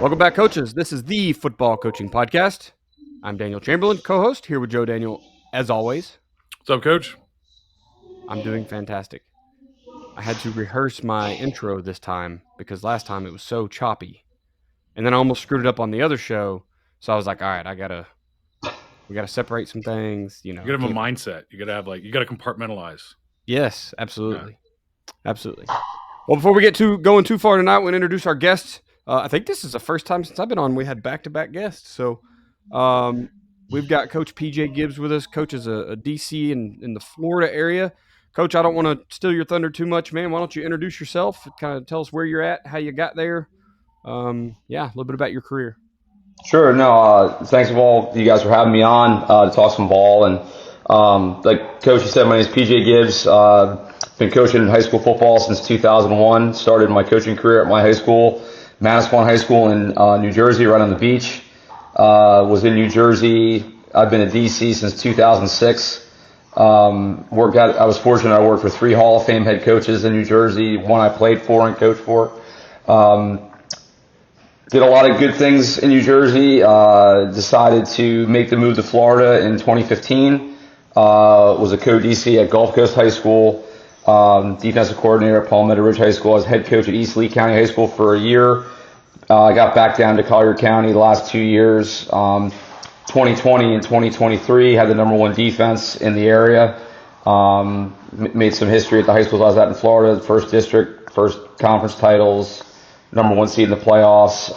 Welcome back, coaches. This is the Football Coaching Podcast. I'm Daniel Chamberlain, co-host, here with Joe Daniel, as always. What's up, Coach? I'm doing fantastic. I had to rehearse my intro this time because last time it was so choppy. And then I almost screwed it up on the other show. So I was like, all right, we gotta separate some things. You gotta have a mindset. You gotta have compartmentalize. Yes, absolutely. Yeah. Absolutely. Well, before we get going too far tonight, we're going to introduce our guests. I think this is the first time since I've been on we had back-to-back guests. So we've got Coach PJ Gibbs with us. Coach is a DC in the Florida area. Coach, I don't want to steal your thunder too much, man. Why don't you introduce yourself? Kind of tell us where you're at, how you got there. A little bit about your career. Sure. No, thanks all you guys for having me on to talk some ball. And like Coach, you said, my name is PJ Gibbs. Been coaching high school football since 2001. Started my coaching career at my high school, Manasquan High School in New Jersey, right on the beach. Was in New Jersey. I've been at DC since 2006. I was fortunate. I worked for 3 Hall of Fame head coaches in New Jersey. One I played for and coached for. Did a lot of good things in New Jersey. Decided to make the move to Florida in 2015. Was a co-DC at Gulf Coast High School. Defensive coordinator at Palmetto Ridge High School. I was head coach at East Lee County High School for a year. I got back down to Collier County the last 2 years. 2020 and 2023 had the number 1 defense in the area. Made some history at the high schools I was at in Florida. First district, first conference titles, number 1 seed in the playoffs.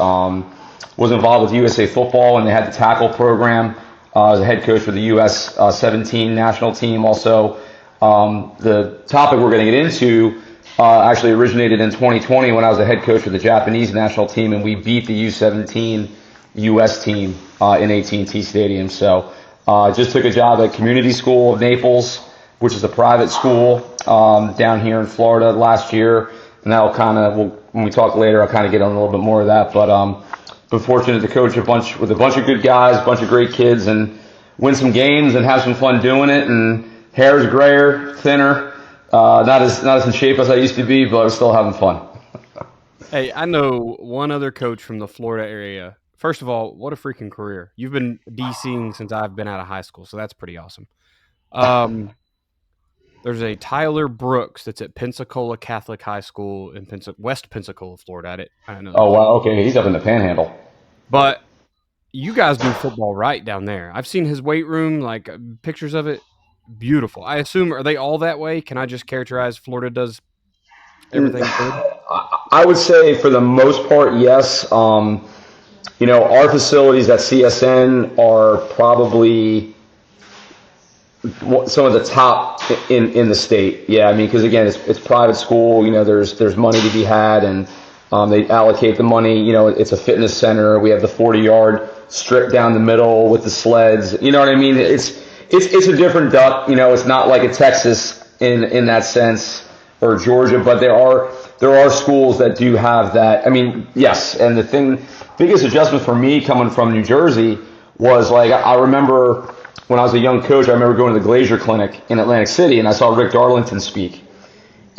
Was involved with USA Football when they had the tackle program. I was a head coach for the US 17 national team also. The topic we're going to get into actually originated in 2020 when I was a head coach for the Japanese national team, and we beat the U17 US team in AT&T Stadium. So just took a job at Community School of Naples, which is a private school down here in Florida last year. And that'll when we talk later, I'll kind of get on a little bit more of that. But been fortunate to coach with a bunch of good guys, a bunch of great kids, and win some games and have some fun doing it. And hair's grayer, thinner, not as in shape as I used to be, but I'm still having fun. Hey, I know one other coach from the Florida area. First of all, what a freaking career. You've been DCing since I've been out of high school, so that's pretty awesome. There's a Tyler Brooks that's at Pensacola Catholic High School in West Pensacola, Florida. I know. Oh, wow. Okay. He's up in the Panhandle. But you guys do football right down there. I've seen his weight room, like pictures of it. Beautiful. I assume, are they all that way? Can I just characterize Florida does everything good? I would say for the most part, yes. Our facilities at CSN are probably some of the top in the state. Yeah, I mean, because again, it's private school. There's money to be had, and they allocate the money. It's a fitness center. We have the 40-yard strip down the middle with the sleds. You know what I mean? It's a different duck. It's not like a Texas in that sense, or Georgia, but there are schools that do have that. I mean, yes. And the biggest adjustment for me coming from New Jersey was, like, I remember when I was a young coach, I remember going to the Glazier Clinic in Atlantic City, and I saw Rick Darlington speak.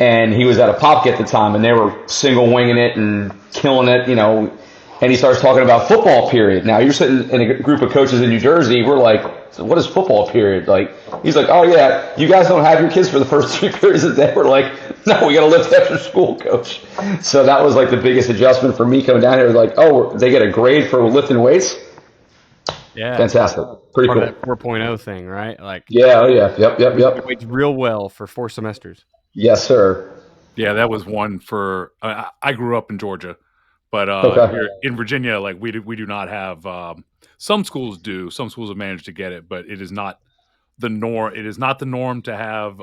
And he was at a Popke at the time, and they were single winging it and killing it, and he starts talking about football period. Now, you're sitting in a group of coaches in New Jersey, we're like, so what is football period? Like, he's like, oh yeah, you guys don't have your kids for the first 3 periods of the day. We're like, no, we got to lift after school, coach. So that was like the biggest adjustment for me coming down here. Like, oh, they get a grade for lifting weights? Yeah. Fantastic. Pretty Part cool. Of that 4.0 thing, right? Like, yeah, oh yeah, yep. Weights real well for 4 semesters. Yes, sir. Yeah, that was one for. I grew up in Georgia, but here in Virginia, like we do not have. Some schools do. Some schools have managed to get it, but it is not the norm. It is not the norm to have,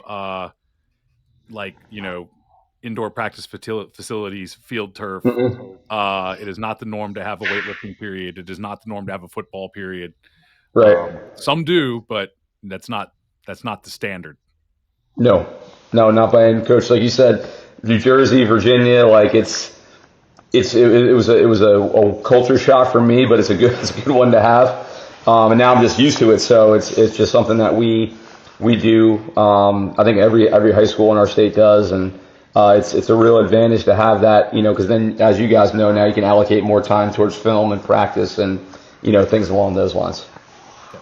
indoor practice facilities, field turf. Mm-mm. It is not the norm to have a weightlifting period. It is not the norm to have a football period. Right. Some do, but that's not the standard. No, not by any coach. Like you said, New Jersey, Virginia, like it was a culture shock for me, but it's a good one to have. And now I'm just used to it, so it's just something that we do. I think every high school in our state does, and It's a real advantage to have that, because then, as you guys know now, you can allocate more time towards film and practice and things along those lines.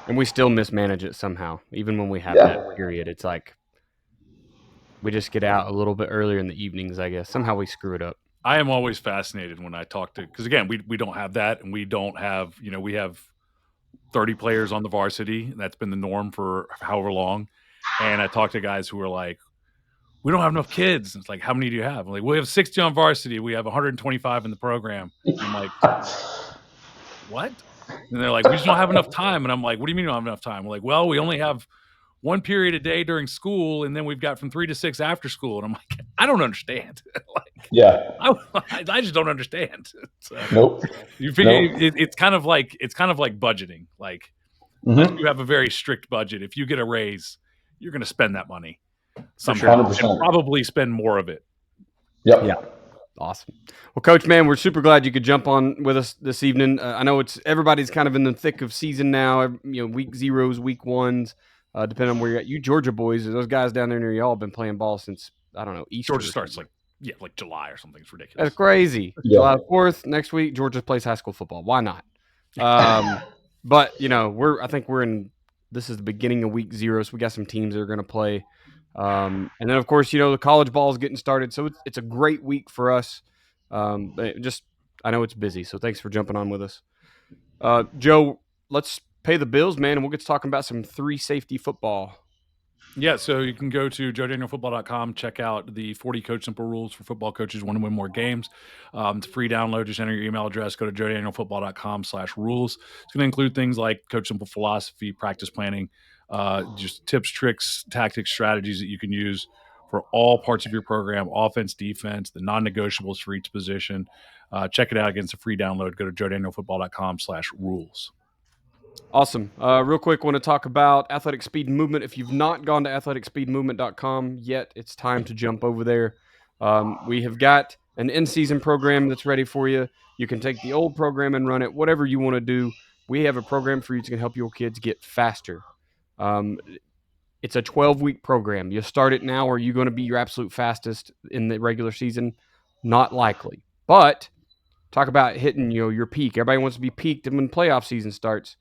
And we still mismanage it somehow, even when we have that period. It's like we just get out a little bit earlier in the evenings, I guess. Somehow we screw it up. I am always fascinated when I talk to, because again, we don't have that, and we don't have, we have 30 players on the varsity, and that's been the norm for however long. And I talk to guys who are like, we don't have enough kids. And it's like, how many do you have? I'm like, we have 60 on varsity. We have 125 in the program. And I'm like, what? And they're like, we just don't have enough time. And I'm like, what do you mean you don't have enough time? We're like, well, we only have one period a day during school, and then we've got from 3 to 6 after school. And I'm like, I don't understand. I just don't understand. So, Nope. You figure it's kind of like budgeting. Like, unless you have a very strict budget, if you get a raise, you're going to spend that money somehow 100%. and probably spend more of it. Yep. Yeah. Awesome. Well, Coach, man, we're super glad you could jump on with us this evening. I know everybody's kind of in the thick of season now. Week zeros, week ones, depending on where you're at. You Georgia boys, those guys down there near y'all have been playing ball since, I don't know, Easter. Georgia starts like July or something. It's ridiculous. That's crazy. Yeah. July 4th next week, Georgia plays high school football. Why not? But I think this is the beginning of week 0, so we got some teams that are going to play. And then, of course, the college ball is getting started, so it's a great week for us. But I know it's busy, so thanks for jumping on with us. Joe, let's pay the bills, man, and we'll get to talking about some 3 safety football. Yeah, so you can go to joedanielfootball.com, check out the 40 Coach Simple rules for football coaches who want to win more games. It's a free download. Just enter your email address. Go to joedanielfootball.com/rules. It's going to include things like Coach Simple philosophy, practice planning, just tips, tricks, tactics, strategies that you can use for all parts of your program, offense, defense, the non-negotiables for each position. Check it out. Again, it's a free download. Go to joedanielfootball.com/rules. Awesome. Real quick, want to talk about Athletic Speed and Movement. If you've not gone to athleticspeedmovement.com yet, it's time to jump over there. We have got an in-season program that's ready for you. You can take the old program and run it, whatever you want to do. We have a program for you that can help your kids get faster. It's a 12-week program. You start it now, are you going to be your absolute fastest in the regular season? Not likely. But talk about hitting your peak. Everybody wants to be peaked when playoff season starts.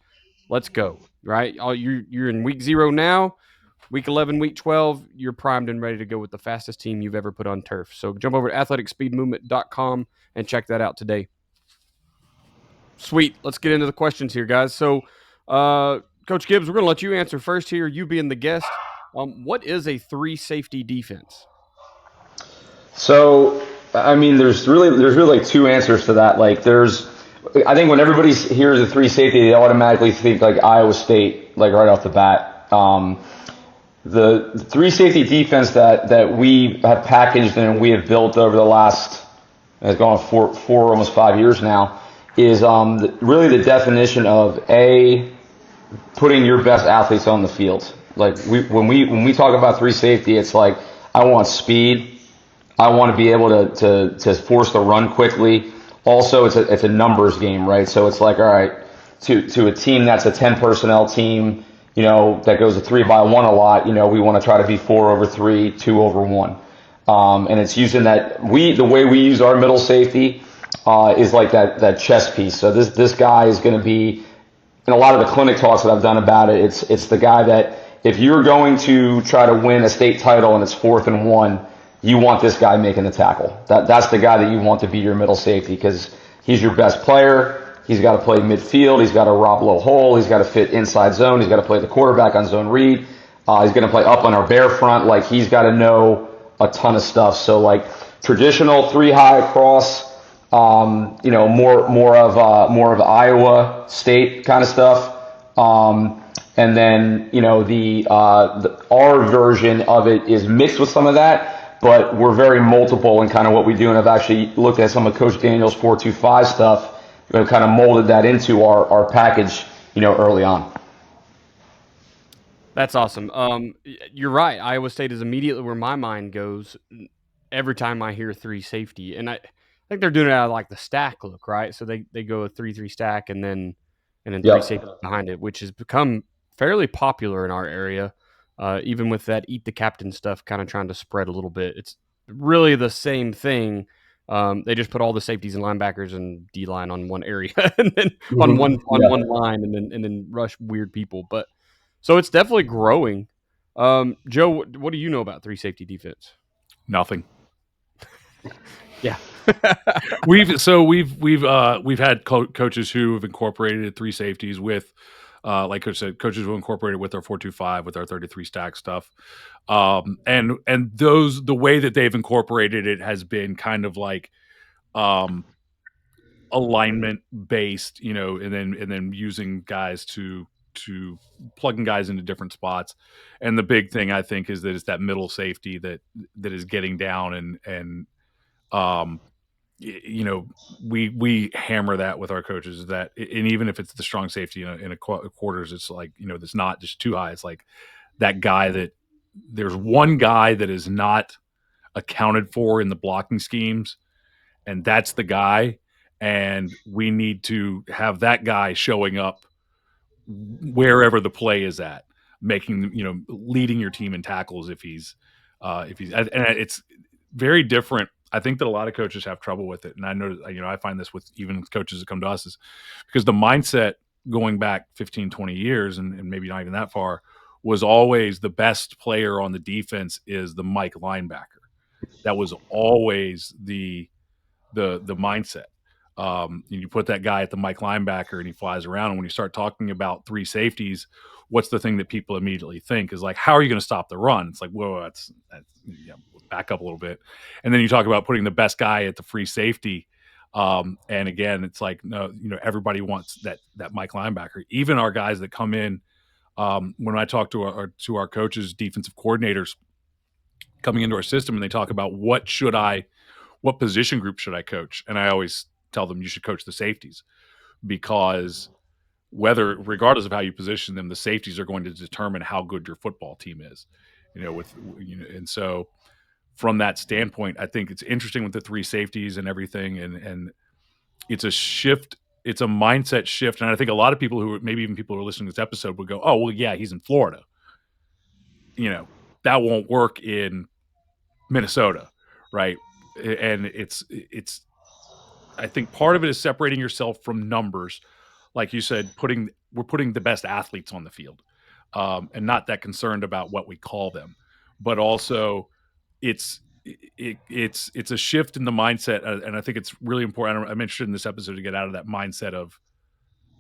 Let's go, right? You're in week 0 now. Week 11, week 12, you're primed and ready to go with the fastest team you've ever put on turf. So jump over to athleticspeedmovement.com and check that out today. Sweet. Let's get into the questions here, guys. So, Coach Gibbs, we're going to let you answer first here, you being the guest. What is a 3 safety defense? So, I mean, there's really like 2 answers to that. Like, I think when everybody hears a 3 safety, they automatically think like Iowa State, like right off the bat. The 3 safety defense that we have packaged and we have built over the last, has gone 4 almost 5 years now, is really the definition of putting your best athletes on the field. Like when we talk about 3 safety, it's like I want speed, I want to be able to force the run quickly. Also, it's a numbers game, right? So it's like, all right, to a team that's a 10 personnel team, that goes a 3-by-1 a lot, we want to try to be 4 over 3, 2 over 1. And it's using the way we use our middle safety, is like that chess piece. So this guy is going to be, in a lot of the clinic talks that I've done about it, it's the guy that if you're going to try to win a state title and it's 4th and 1, you want this guy making the tackle. That's the guy that you want to be your middle safety because he's your best player. He's got to play midfield. He's got to rob low hole. He's got to fit inside zone. He's got to play the quarterback on zone read. He's going to play up on our bear front. Like, he's got to know a ton of stuff. So, like, traditional 3 high across, more of Iowa State kind of stuff. And then, our version of it is mixed with some of that. But we're very multiple in kind of what we do, and I've actually looked at some of Coach Daniel's 4-2-5 stuff, and kind of molded that into our package, early on. That's awesome. You're right. Iowa State is immediately where my mind goes every time I hear 3 safety, and I think they're doing it out of like the stack look, right? So they go a 3-3 stack and then 3 safety behind it, which has become fairly popular in our area. Even with that eat the captain stuff kind of trying to spread a little bit. really the same thing. They just put all the safeties and linebackers and D line on one area and then on one line and then rush weird people. But so it's definitely growing. Joe, what do you know about three safety defense? Nothing. Yeah. we've had coaches who have incorporated three safeties with, like Coach said, coaches who incorporated with our 4-2-5 with our 33 stack stuff, and the way that they've incorporated it has been kind of like alignment based, and then using guys to plugging guys into different spots. And the big thing I think is that it's that middle safety that is getting down and we hammer that with our coaches, that, and even if it's the strong safety in a quarters, it's like, that's not just too high. It's like that guy that there's one guy that is not accounted for in the blocking schemes, and that's the guy. And we need to have that guy showing up wherever the play is at, making, leading your team in tackles if he's, and it's very different. I think that a lot of coaches have trouble with it. And I know, I find this with even coaches that come to us, is because the mindset going back 15, 20 years, and maybe not even that far, was always the best player on the defense is the Mike linebacker. That was always the mindset. You put that guy at the Mike linebacker and he flies around. And when you start talking about three safeties, what's the thing that people immediately think is like, how are you going to stop the run? It's like, whoa, that's back up a little bit. And then you talk about putting the best guy at the free safety. And again, it's like, no, everybody wants that Mike linebacker. Even our guys that come in, when I talk to our coaches, defensive coordinators coming into our system, and they talk about what position group should I coach? And I always tell them you should coach the safeties, because regardless of how you position them, the safeties are going to determine how good your football team is, and so from that standpoint, I think it's interesting with the three safeties and everything. And it's a shift. It's a mindset shift. And I think a lot of people maybe even people who are listening to this episode would go, oh, well, yeah, he's in Florida. That won't work in Minnesota. Right. And it's, I think part of it is separating yourself from numbers. Like you said, we're putting the best athletes on the field, and not that concerned about what we call them, but also it's a shift in the mindset. And I think it's really important. I'm interested in this episode to get out of that mindset of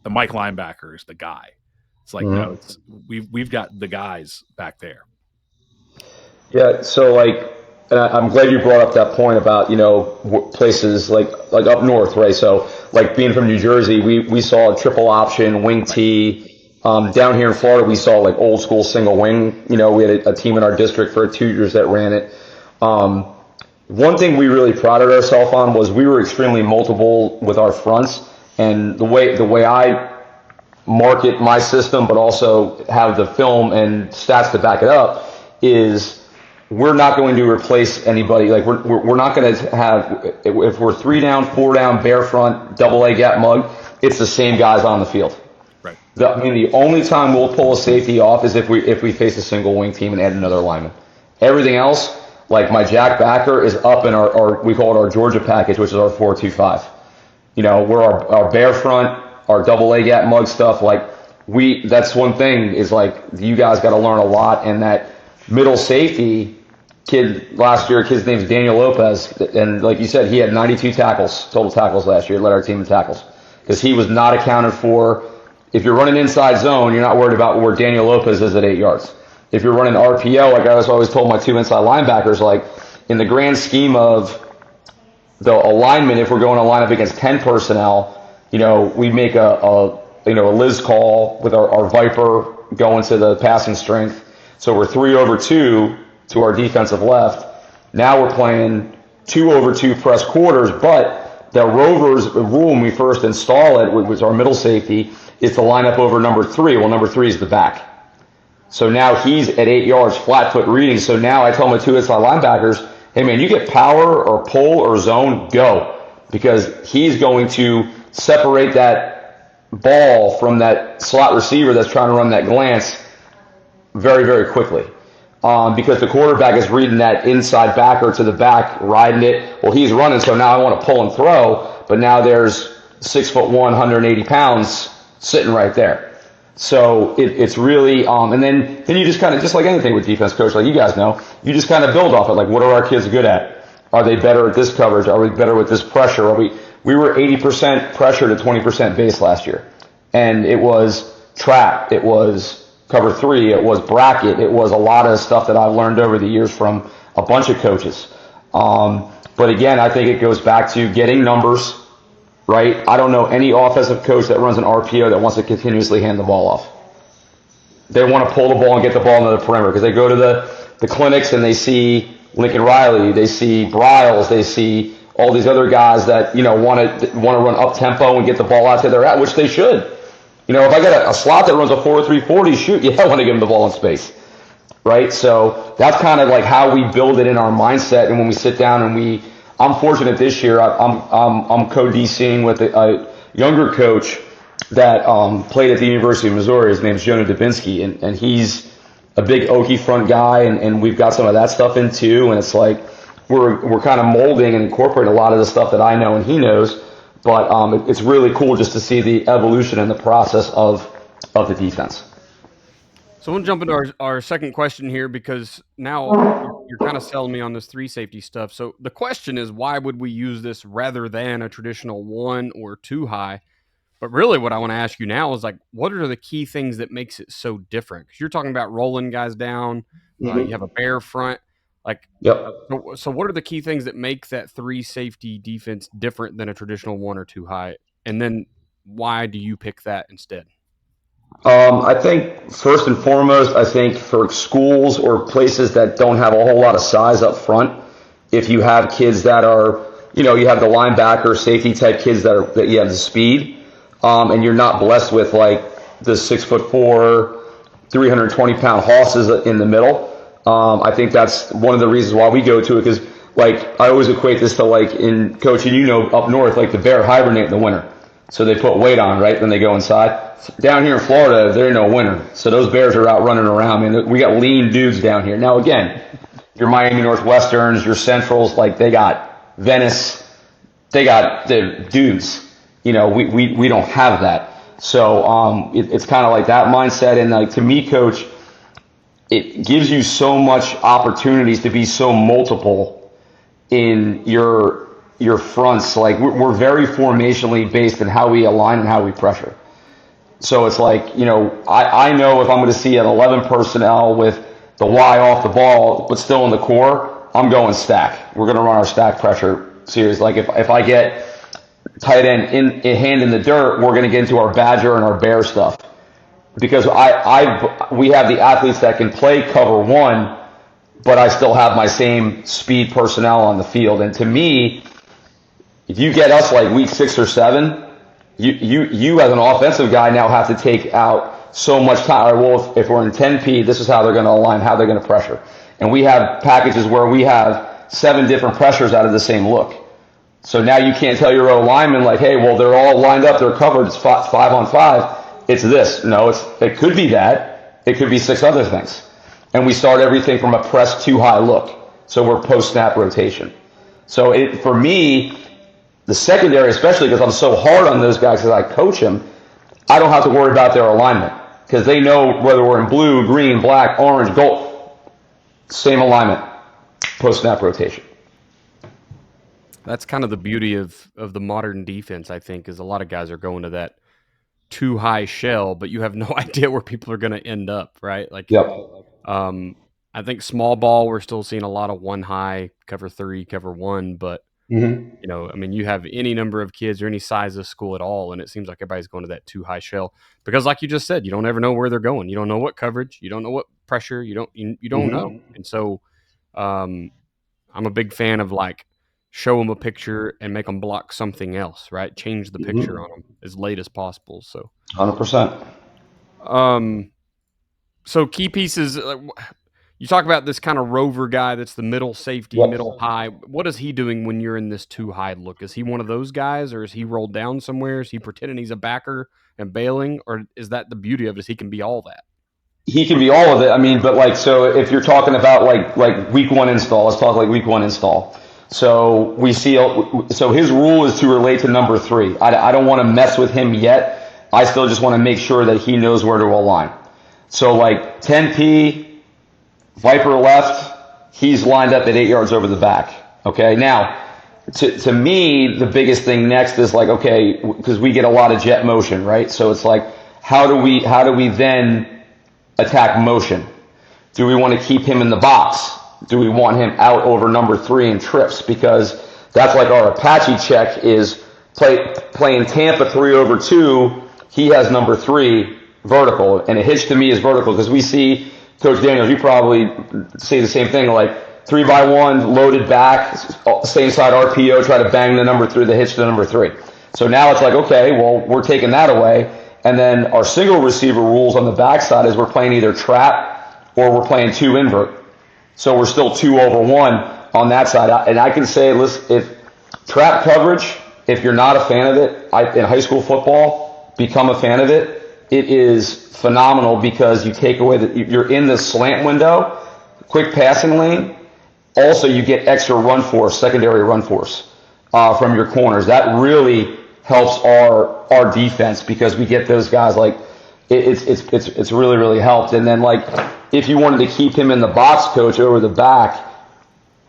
the Mike linebacker is the guy. It's like, no, we've got the guys back there. Yeah. So and I'm glad you brought up that point about, places like up north, right? So like being from New Jersey, we saw a triple option, wing T. Down here in Florida, we saw like old school single wing. We had a team in our district for 2 years that ran it. One thing we really prided ourselves on was we were extremely multiple with our fronts, and the way I market my system, but also have the film and stats to back it up, is we're not going to replace anybody. Like we're not going to have, if we're 3 down, 4 down, bear front, double A gap mug, it's the same guys on the field. Right. The only time we'll pull a safety off is if we face a single wing team and add another lineman. Everything else, like my jack backer, is up in our we call it our Georgia package, which is our 4-2-5. We're our bear front, our double A gap mug stuff. That's one thing is like you guys got to learn a lot. And that middle safety kid last year, his name's Daniel Lopez, and like you said, he had 92 total tackles last year. Led our team in tackles because he was not accounted for. If you're running inside zone, you're not worried about where Daniel Lopez is at 8 yards. If you're running RPO, like I always told my 2 inside linebackers, like in the grand scheme of the alignment, if we're going to line up against 10 personnel, we make a Liz call with our Viper going to the passing strength. So we're 3/2 to our defensive left. Now we're playing 2/2 press quarters, but the Rovers rule when we first install it, which is our middle safety, is to line up over number 3. Well, number 3 is the back. So now he's at 8 yards, flat foot reading. So now I tell my 2 inside linebackers, hey man, you get power or pull or zone, go. Because he's going to separate that ball from that slot receiver that's trying to run that glance very, very quickly. because the quarterback is reading that inside backer to the back, riding it. Well, he's running, so now I want to pull and throw, but now there's 6'1", 180 pounds sitting right there. So it's really, and then you just kind of, just like anything with defense, coach, like you guys know, you just kind of build off it. Like, what are our kids good at? Are they better at this coverage? Are we better with this pressure? We were 80% pressure to 20% base last year. And it was trap, it was cover 3, it was bracket, it was a lot of stuff that I've learned over the years from a bunch of coaches. But again, I think it goes back to getting numbers, right? I don't know any offensive coach that runs an RPO that wants to continuously hand the ball off. They want to pull the ball and get the ball into the perimeter because they go to the clinics and they see Lincoln Riley, they see Bryles, they see all these other guys that, want to run up tempo and get the ball out to their at, which they should. If I got a slot that runs a 4-3-40, shoot, yeah, I want to give him the ball in space, right? So that's kind of like how we build it in our mindset. And when we sit down and I'm fortunate this year, I'm co-DCing with a younger coach that played at the University of Missouri. His name's Jonah Dubinsky, and he's a big Okie front guy, and we've got some of that stuff in too. And it's like we're kind of molding and incorporating a lot of the stuff that I know and he knows. But it's really cool just to see the evolution and the process of the defense. So we'll jump into our second question here, because now you're kind of selling me on this 3 safety stuff. So the question is, why would we use this rather than a traditional 1 or 2 high? But really what I want to ask you now is, like, what are the key things that makes it so different? Because you're talking about rolling guys down. You have a bare front. Like, yep. So what are the key things that make that 3 safety defense different than a traditional 1 or 2 high? And then why do you pick that instead? I think first and foremost, I think for schools or places that don't have a whole lot of size up front, if you have kids that are, you have the linebacker, safety type kids that you have the speed, and you're not blessed with like the 6'4", 320-pound hosses in the middle. I think that's one of the reasons why we go to it, because like I always equate this to like in coaching, up north, like the bear hibernate in the winter. So they put weight on, right? Then they go inside. Down here in Florida, there ain't no winter. So those bears are out running around. I mean, we got lean dudes down here. Now, again, your Miami Northwesterns, your Centrals, like they got Venice, they got the dudes. We don't have that. So it's kind of like that mindset. And like to me, coach, it gives you so much opportunities to be so multiple in your fronts. Like we're very formationally based in how we align and how we pressure. So it's like, I know if I'm going to see an 11 personnel with the Y off the ball, but still in the core, I'm going stack. We're going to run our stack pressure series. Like if I get tight end in hand in the dirt, we're going to get into our Badger and our Bear stuff. Because we have the athletes that can play cover 1, but I still have my same speed personnel on the field. And to me, if you get us like week 6 or 7, you as an offensive guy now have to take out so much time. All right, well, if we're in 10P, this is how they're going to align, how they're going to pressure. And we have packages where we have 7 different pressures out of the same look. So now you can't tell your O-lineman like, hey, well, they're all lined up, they're covered, it's 5 on 5. It's this. No, it could be that. It could be 6 other things. And we start everything from a press 2 high look. So we're post-snap rotation. So for me, the secondary, especially because I'm so hard on those guys because I coach them, I don't have to worry about their alignment because they know whether we're in blue, green, black, orange, gold, same alignment, post-snap rotation. That's kind of the beauty of the modern defense, I think, is a lot of guys are going to that 2 high shell, but you have no idea where people are going to end up, right? Like, yep. I think small ball, we're still seeing a lot of 1 high, cover 3, cover 1, but you have any number of kids or any size of school at all, and it seems like everybody's going to that 2 high shell because, like you just said, you don't ever know where they're going. You don't know what coverage, you don't know what pressure, you don't know. And so, I'm a big fan of like show them a picture and make them block something else, right? Change the picture on them as late as possible. So 100%. So key pieces. You talk about this kind of rover guy that's the middle safety, middle high. What is he doing when you're in this 2 high look? Is he one of those guys, or is he rolled down somewhere? Is he pretending he's a backer and bailing, or is that the beauty of it? Is he can be all that? he can be all of it. I mean, but like, so if you're talking about like week one install, let's talk like week one install. So we see, so his rule is to relate to number 3. I don't want to mess with him yet. I still just want to make sure that he knows where to align. So like 10P, Viper left, he's lined up at 8 yards over the back. Okay. Now, to me, the biggest thing next is like, okay, because we get a lot of jet motion, right? So it's like, how do we then attack motion? Do we want to keep him in the box? Do we want him out over number 3 in trips? Because that's like our Apache check is playing Tampa 3 over 2. He has number 3 vertical, and a hitch to me is vertical because we see, Coach Daniels, you probably say the same thing, like 3x1 loaded back, same side RPO, try to bang the number 3, the hitch to number 3. So now it's like, okay, well, we're taking that away. And then our single receiver rules on the backside is we're playing either trap or we're playing 2 invert. So we're still 2 over 1 on that side. And I can say, listen, if trap coverage, if you're not a fan of it, in high school football, become a fan of it. It is phenomenal because you take away you're in the slant window, quick passing lane. Also, you get extra run force, secondary run force from your corners. That really helps our defense because we get those guys like it's really helped. And then like if you wanted to keep him in the box, coach, over the back,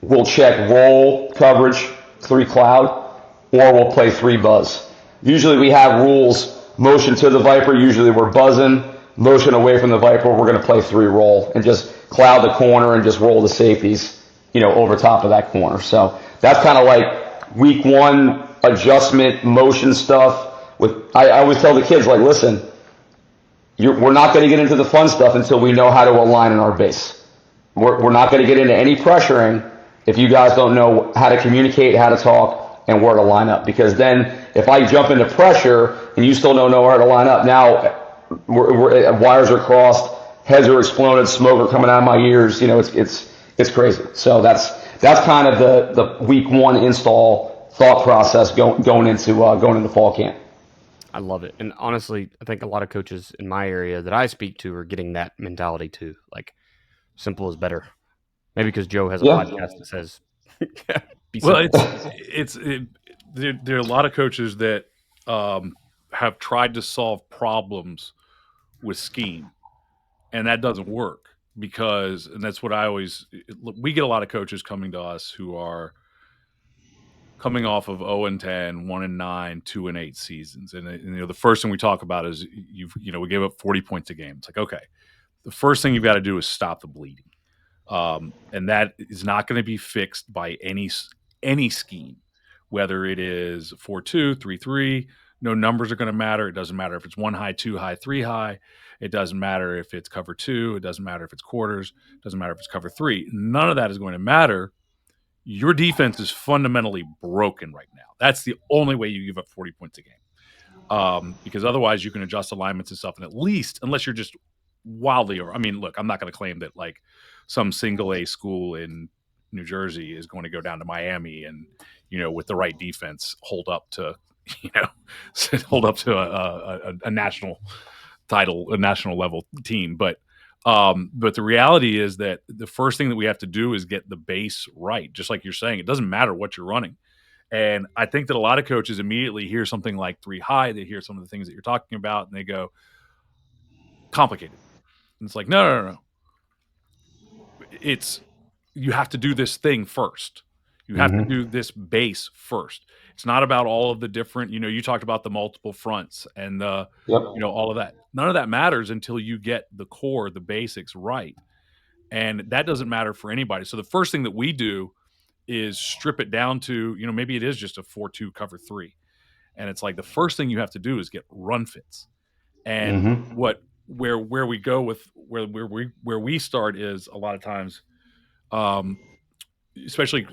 we'll check roll coverage 3 cloud, or we'll play 3 buzz. Usually we have rules: motion to the Viper, usually we're buzzing; motion away from the Viper, we're going to play 3 roll and just cloud the corner and just roll the safeties, over top of that corner. So that's kind of like week 1 adjustment motion stuff. I always tell the kids, like, listen, we're not going to get into the fun stuff until we know how to align in our base. We're not going to get into any pressuring if you guys don't know how to communicate, how to talk, and where to line up. Because then if I jump into pressure and you still don't know where to line up, now wires are crossed, heads are exploded, smoke are coming out of my ears. It's crazy. So that's kind of the week 1 install thought process going into fall camp. I love it. And honestly, I think a lot of coaches in my area that I speak to are getting that mentality too. Like, simple is better. Maybe because Joe has a podcast that says, be simple. Well, there are a lot of coaches that have tried to solve problems with scheme, and that doesn't work and that's what we get a lot of coaches coming to us who are coming off of 0-10, 1-9, 2-8 seasons. And the first thing we talk about is we gave up 40 points a game. It's like, okay, the first thing you've got to do is stop the bleeding. And that is not going to be fixed by any scheme, whether it is 4-2, 3-3. No numbers are going to matter. It doesn't matter if it's 1 high, 2 high, 3 high. It doesn't matter if it's cover 2. It doesn't matter if it's quarters. It doesn't matter if it's cover 3. None of that is going to matter. Your defense is fundamentally broken right now. That's the only way you give up 40 points a game. Because otherwise you can adjust alignments and stuff. And at least, unless you're just wildly, look, I'm not going to claim that like some single A school in New Jersey is going to go down to Miami and, with the right defense, hold up to a national title, a national level team. But the reality is that the first thing that we have to do is get the base right. Just like you're saying, it doesn't matter what you're running. And I think that a lot of coaches immediately hear something like 3 high. They hear some of the things that you're talking about and they go, complicated. And it's like, no. You have to do this thing first. You have to do this base first. It's not about all of the different, you talked about the multiple fronts and all of that. None of that matters until you get the core, the basics right. And that doesn't matter for anybody. So the first thing that we do is strip it down to, maybe it is just a 4-2 cover 3. And it's like the first thing you have to do is get run fits. And where we go with where we start is a lot of times, especially,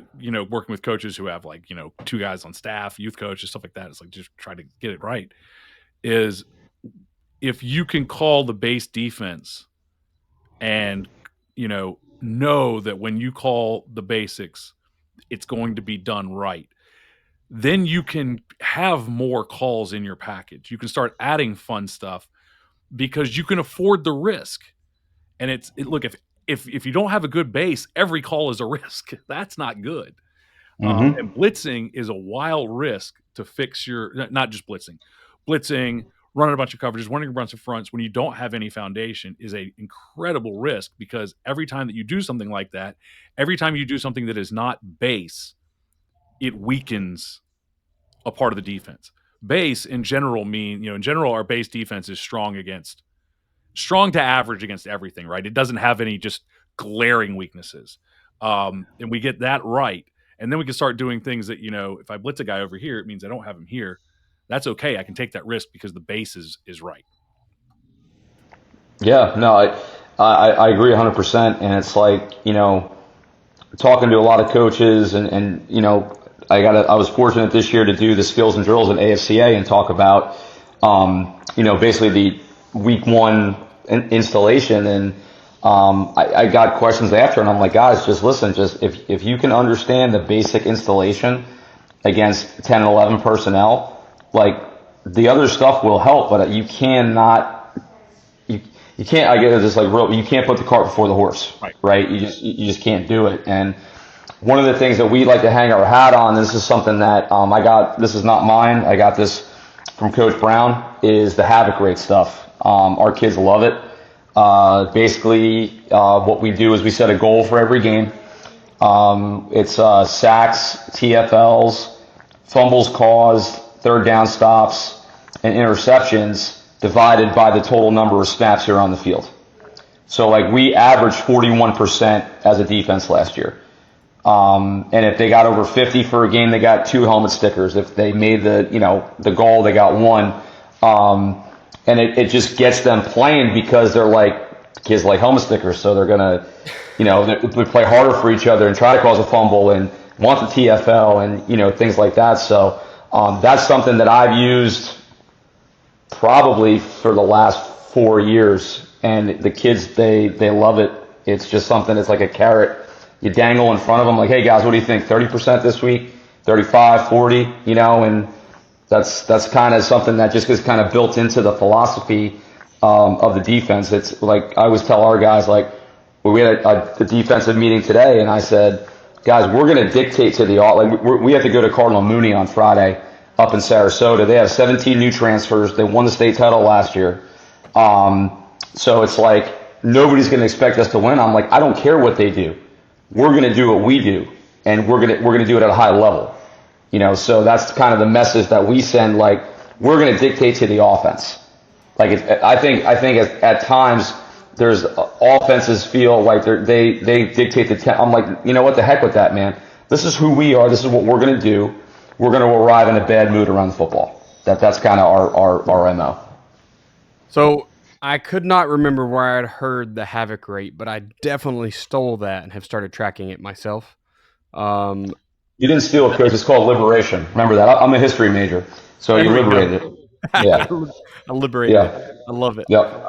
working with coaches who have like, 2 guys on staff, youth coaches, stuff like that. It's like, just try to get it right. Is if you can call the base defense and, know that when you call the basics, it's going to be done right, then you can have more calls in your package. You can start adding fun stuff because you can afford the risk. And look, if you don't have a good base, every call is a risk. That's not good. And blitzing is a wild risk to fix not just blitzing, running a bunch of coverages, running a bunch of fronts when you don't have any foundation is an incredible risk, because every time that you do something like that, every time you do something that is not base, it weakens a part of the defense. Base in general our base defense is strong to average against everything, right? It doesn't have any just glaring weaknesses. And we get that right. And then we can start doing things that, if I blitz a guy over here, it means I don't have him here. That's okay. I can take that risk because the base is right. Yeah, no, I agree 100%. And it's like, talking to a lot of coaches and I was fortunate this year to do the skills and drills at AFCA and talk about, basically the week one installation. And I got questions after, and I'm like, guys, just listen, if you can understand the basic installation against 10 and 11 personnel, like the other stuff will help, but you cannot, you can't, I get this, like, you can't put the cart before the horse, right? You just can't do it. And one of the things that we like to hang our hat on, this is something that this is not mine, I got this from Coach Brown, is the havoc rate stuff. Our kids love it. Basically, what we do is we set a goal for every game. It's sacks, TFLs, fumbles caused, third down stops, and interceptions divided by the total number of snaps here on the field. So, like, we averaged 41% as a defense last year. And if they got over 50 for a game, they got 2 helmet stickers. If they made the goal, they got 1. And it just gets them playing because they're like, kids like helmet stickers, so they're gonna, they play harder for each other and try to cause a fumble and want the TFL and things like that. So that's something that I've used probably for the last 4 years, and the kids they love it. It's just something. It's like a carrot you dangle in front of them, like, hey guys, what do you think? 30% this week, 35, 40, and that's kind of something that just gets kind of built into the philosophy of the defense. It's like I always tell our guys, like, we had a defensive meeting today, and I said, guys, we're going to dictate to we have to go to Cardinal Mooney on Friday up in Sarasota. They have 17 new transfers. They won the state title last year. So it's like nobody's going to expect us to win. I'm like, I don't care what they do. We're going to do what we do, and we're going to do it at a high level. So that's kind of the message that we send. Like, we're going to dictate to the offense. Like, I think at times there's offenses feel like they dictate the. I'm like, what the heck with that, man? This is who we are. This is what we're going to do. We're going to arrive in a bad mood around the football. That's kind of our MO. So I could not remember where I'd heard the havoc rate, but I definitely stole that and have started tracking it myself. You didn't steal it, Coach. It's called liberation. Remember that. I'm a history major, so you liberated it. Yeah, I liberated it. I love it. Yep.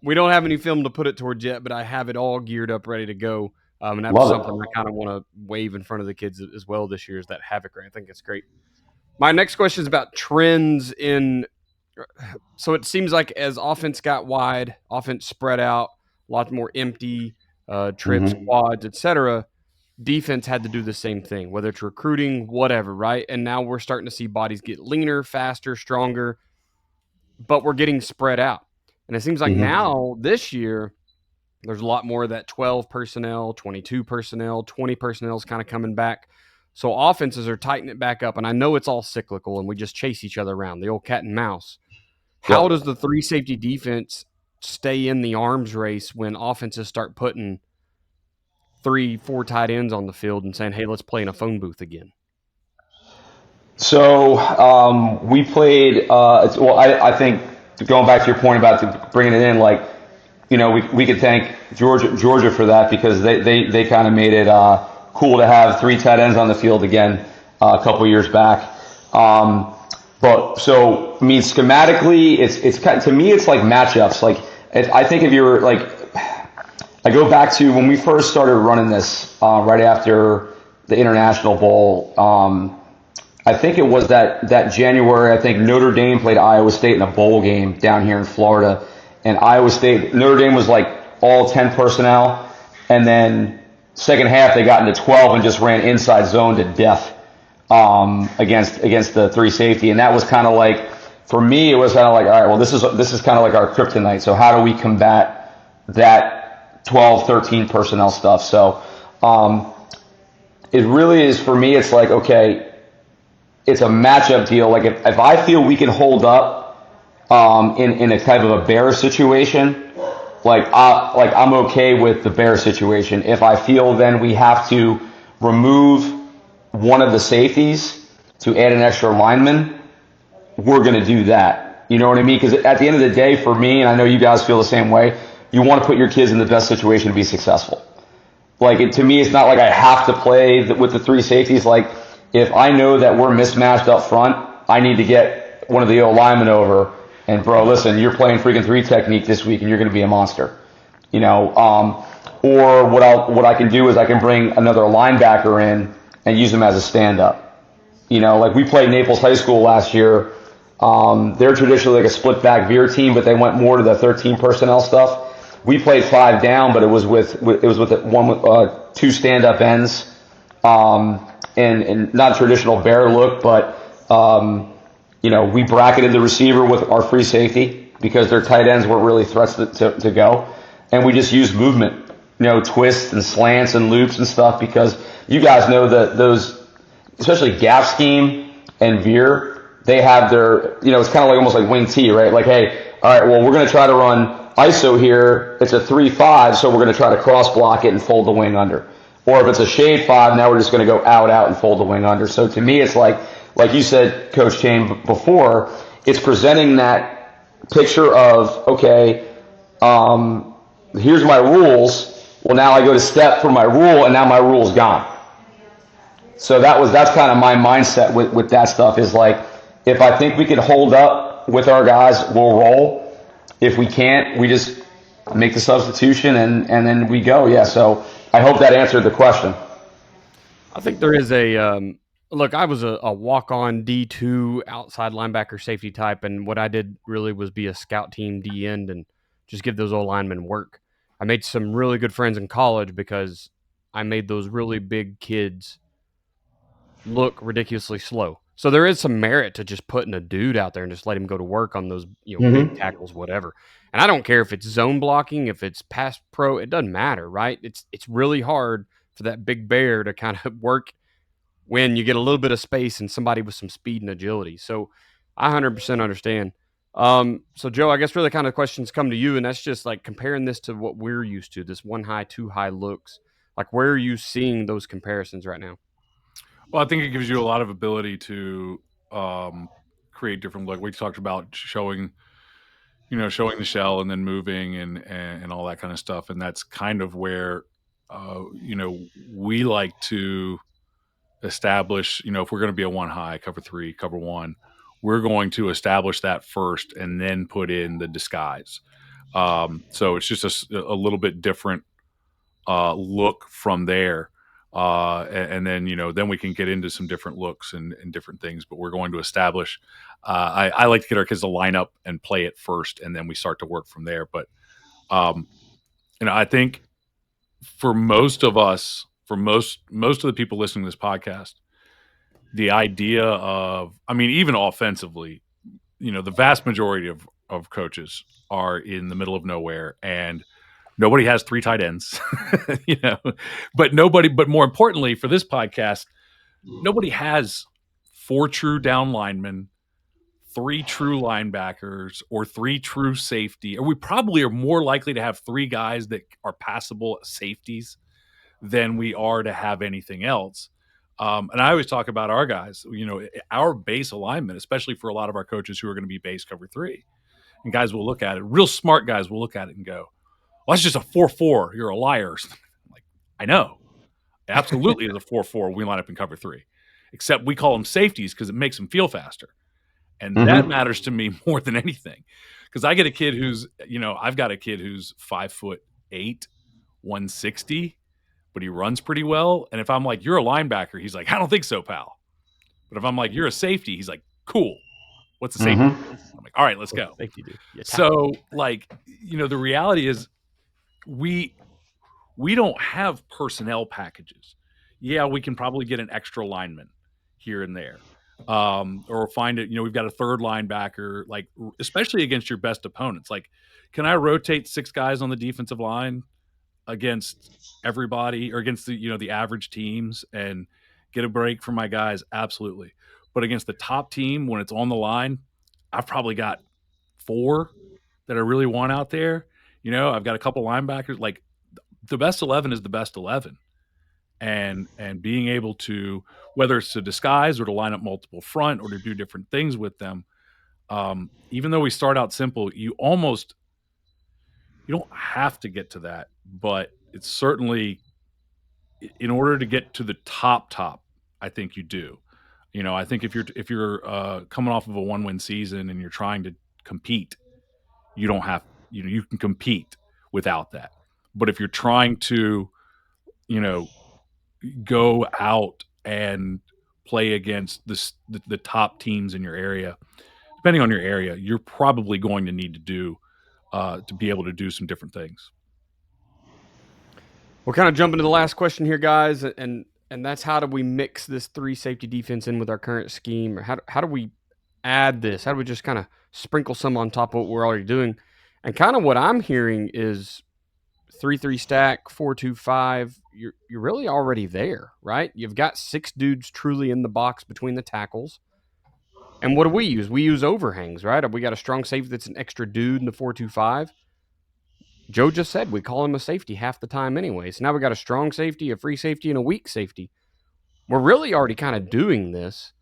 We don't have any film to put it towards yet, but I have it all geared up, ready to go. And that's something I kind of want to wave in front of the kids as well this year, is that havoc rate. I think it's great. My next question is about trends in. So it seems like as offense got wide, offense spread out, a lot more empty trips, quads, etc. Defense had to do the same thing, whether it's recruiting, whatever, right? And now we're starting to see bodies get leaner, faster, stronger, but we're getting spread out. And it seems like now, this year, there's a lot more of that 12 personnel, 22 personnel, 20 personnel is kind of coming back. So offenses are tightening it back up. And I know it's all cyclical and we just chase each other around, the old cat and mouse. How does the 3 safety defense stay in the arms race when offenses start putting 3-4 tight ends on the field and saying, hey, let's play in a phone booth again? So we played, I think going back to your point about bringing it in, like, we could thank Georgia for that, because they kind of made it cool to have 3 tight ends on the field again a couple years back. But so, I mean, schematically, it's kind of, to me, it's like matchups. Like, I think if you're like, I go back to when we first started running this right after the International Bowl. I think it was that January. I think Notre Dame played Iowa State in a bowl game down here in Florida, and Notre Dame was like all 10 personnel, and then second half they got into 12 and just ran inside zone to death against the 3 safety. And that was kind of like, for me, it was kind of like, all right, well, this is kind of like our kryptonite. So how do we combat that 12, 13 personnel stuff? So it really is, for me, it's like, okay, it's a matchup deal. Like if I feel we can hold up in a type of a bear situation, like I'm okay with the bear situation. If I feel then we have to remove one of the safeties to add an extra lineman, we're going to do that. You know what I mean? Because at the end of the day, for me, and I know you guys feel the same way, you want to put your kids in the best situation to be successful. Like, to me, it's not like I have to play with the 3 safeties. Like, if I know that we're mismatched up front, I need to get one of the O linemen over and, bro, listen, you're playing freaking 3 technique this week and you're going to be a monster. You know, or what I can do is I can bring another linebacker in and use him as a stand-up. You know, like we played Naples High School last year. They're traditionally like a split back veer team, but they went more to the 13 personnel stuff. We played 5 down, but it was with 2 stand-up ends, and not a traditional bear look, but you know, we bracketed the receiver with our free safety because their tight ends weren't really threats to go, and we just used movement, you know, twists and slants and loops and stuff, because you guys know that those, especially gap scheme and veer, they have their, you know, it's kind of like almost like wing T, right? Like, hey, all right, well, we're going to try to run ISO here. It's a 3-5, so we're going to try to cross block it and fold the wing under. Or if it's a shade 5, now we're just going to go out and fold the wing under. So to me, it's like you said, Coach Chain, before, it's presenting that picture of, okay, here's my rules. Well, now I go to step for my rule, and now my rule's gone. So that's kind of my mindset with that stuff, is like, if I think we can hold up with our guys, we'll roll. If we can't, we just make the substitution and then we go. Yeah, so I hope that answered the question. I think there is a look, I was a walk-on D2 outside linebacker safety type, and what I did really was be a scout team D end and just give those old linemen work. I made some really good friends in college because I made those really big kids look ridiculously slow. So there is some merit to just putting a dude out there and just let him go to work on those, you know, big tackles, whatever. And I don't care if it's zone blocking, if it's pass pro, it doesn't matter, right? It's really hard for that big bear to kind of work when you get a little bit of space and somebody with some speed and agility. So I 100% understand. So Joe, I guess really kind of questions come to you, and that's just like comparing this to what we're used to, this 1 high, 2 high looks. Like, where are you seeing those comparisons right now? Well, I think it gives you a lot of ability to create different look. We talked about showing the shell and then moving and all that kind of stuff. And that's kind of where, we like to establish, if we're going to be a 1 high, cover 3, cover 1, we're going to establish that first and then put in the disguise. So it's just a little bit different look from there. And then, then we can get into some different looks and different things, but we're going to establish, I like to get our kids to line up and play it first, and then we start to work from there. But, I think for most of us, for most of the people listening to this podcast, the idea of, even offensively, the vast majority of coaches are in the middle of nowhere, and nobody has 3 tight ends, but more importantly for this podcast, nobody has 4 true down linemen, 3 true linebackers, or 3 true safety. Or we probably are more likely to have 3 guys that are passable safeties than we are to have anything else. And I always talk about our guys, our base alignment, especially for a lot of our coaches who are going to be base cover 3. And guys will look at it, real smart guys will look at it and go, well, that's just a 4-4. You're a liar. I'm like, I know. It absolutely is a 4-4. We line up in cover 3. Except we call them safeties because it makes them feel faster. And that matters to me more than anything. Because I get a kid who's, I've got a kid who's 5'8", 160, but he runs pretty well. And if I'm like, you're a linebacker, he's like, I don't think so, pal. But if I'm like, you're a safety, he's like, cool. What's a safety? I'm like, all right, let's go. So, the reality is, we don't have personnel packages. Yeah, we can probably get an extra lineman here and there. Or find it, we've got a third linebacker, like especially against your best opponents. Like, can I rotate 6 guys on the defensive line against everybody or against the average teams and get a break from my guys? Absolutely. But against the top team, when it's on the line, I've probably got 4 that I really want out there. I've got a couple linebackers. Like, the best 11 is the best 11. And being able to, whether it's to disguise or to line up multiple front or to do different things with them, even though we start out simple, you don't have to get to that, but it's certainly, in order to get to the top, I think you do. I think if you're coming off of a 1-win season and you're trying to compete, you don't have, you can compete without that. But if you're trying to, go out and play against the top teams in your area, depending on your area, you're probably going to need to do to be able to do some different things. We're kind of jumping to the last question here, guys, and that's, how do we mix this 3 safety defense in with our current scheme? Or how do we add this? How do we just kind of sprinkle some on top of what we're already doing? And kind of what I'm hearing is 3-3 stack, 4-2-5. You're really already there, right? You've got 6 dudes truly in the box between the tackles. And what do we use? We use overhangs, right? We got a strong safety that's an extra dude in the 4-2-5. Joe just said we call him a safety half the time anyway. So now we got a strong safety, a free safety, and a weak safety. We're really already kind of doing this.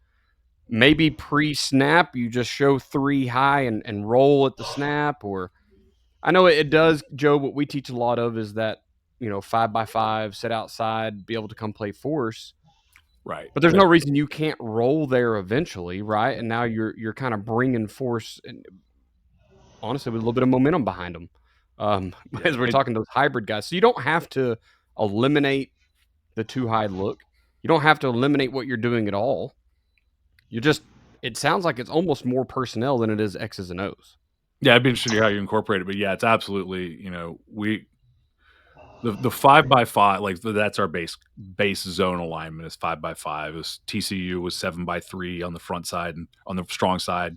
Maybe pre-snap, you just show 3 high and roll at the snap. Or I know it does, Joe, what we teach a lot of is that, 5x5, sit outside, be able to come play force. Right. But there's no reason you can't roll there eventually, right? And now you're kind of bringing force, and honestly, with a little bit of momentum behind them. As we're talking those hybrid guys. So you don't have to eliminate the 2 high look. You don't have to eliminate what you're doing at all. It sounds like it's almost more personnel than it is X's and O's. Yeah, I'd be interested to hear how you incorporate it. But yeah, it's absolutely, the 5x5, like that's our base zone alignment is 5x5. TCU was 7x3 on the front side, and on the strong side,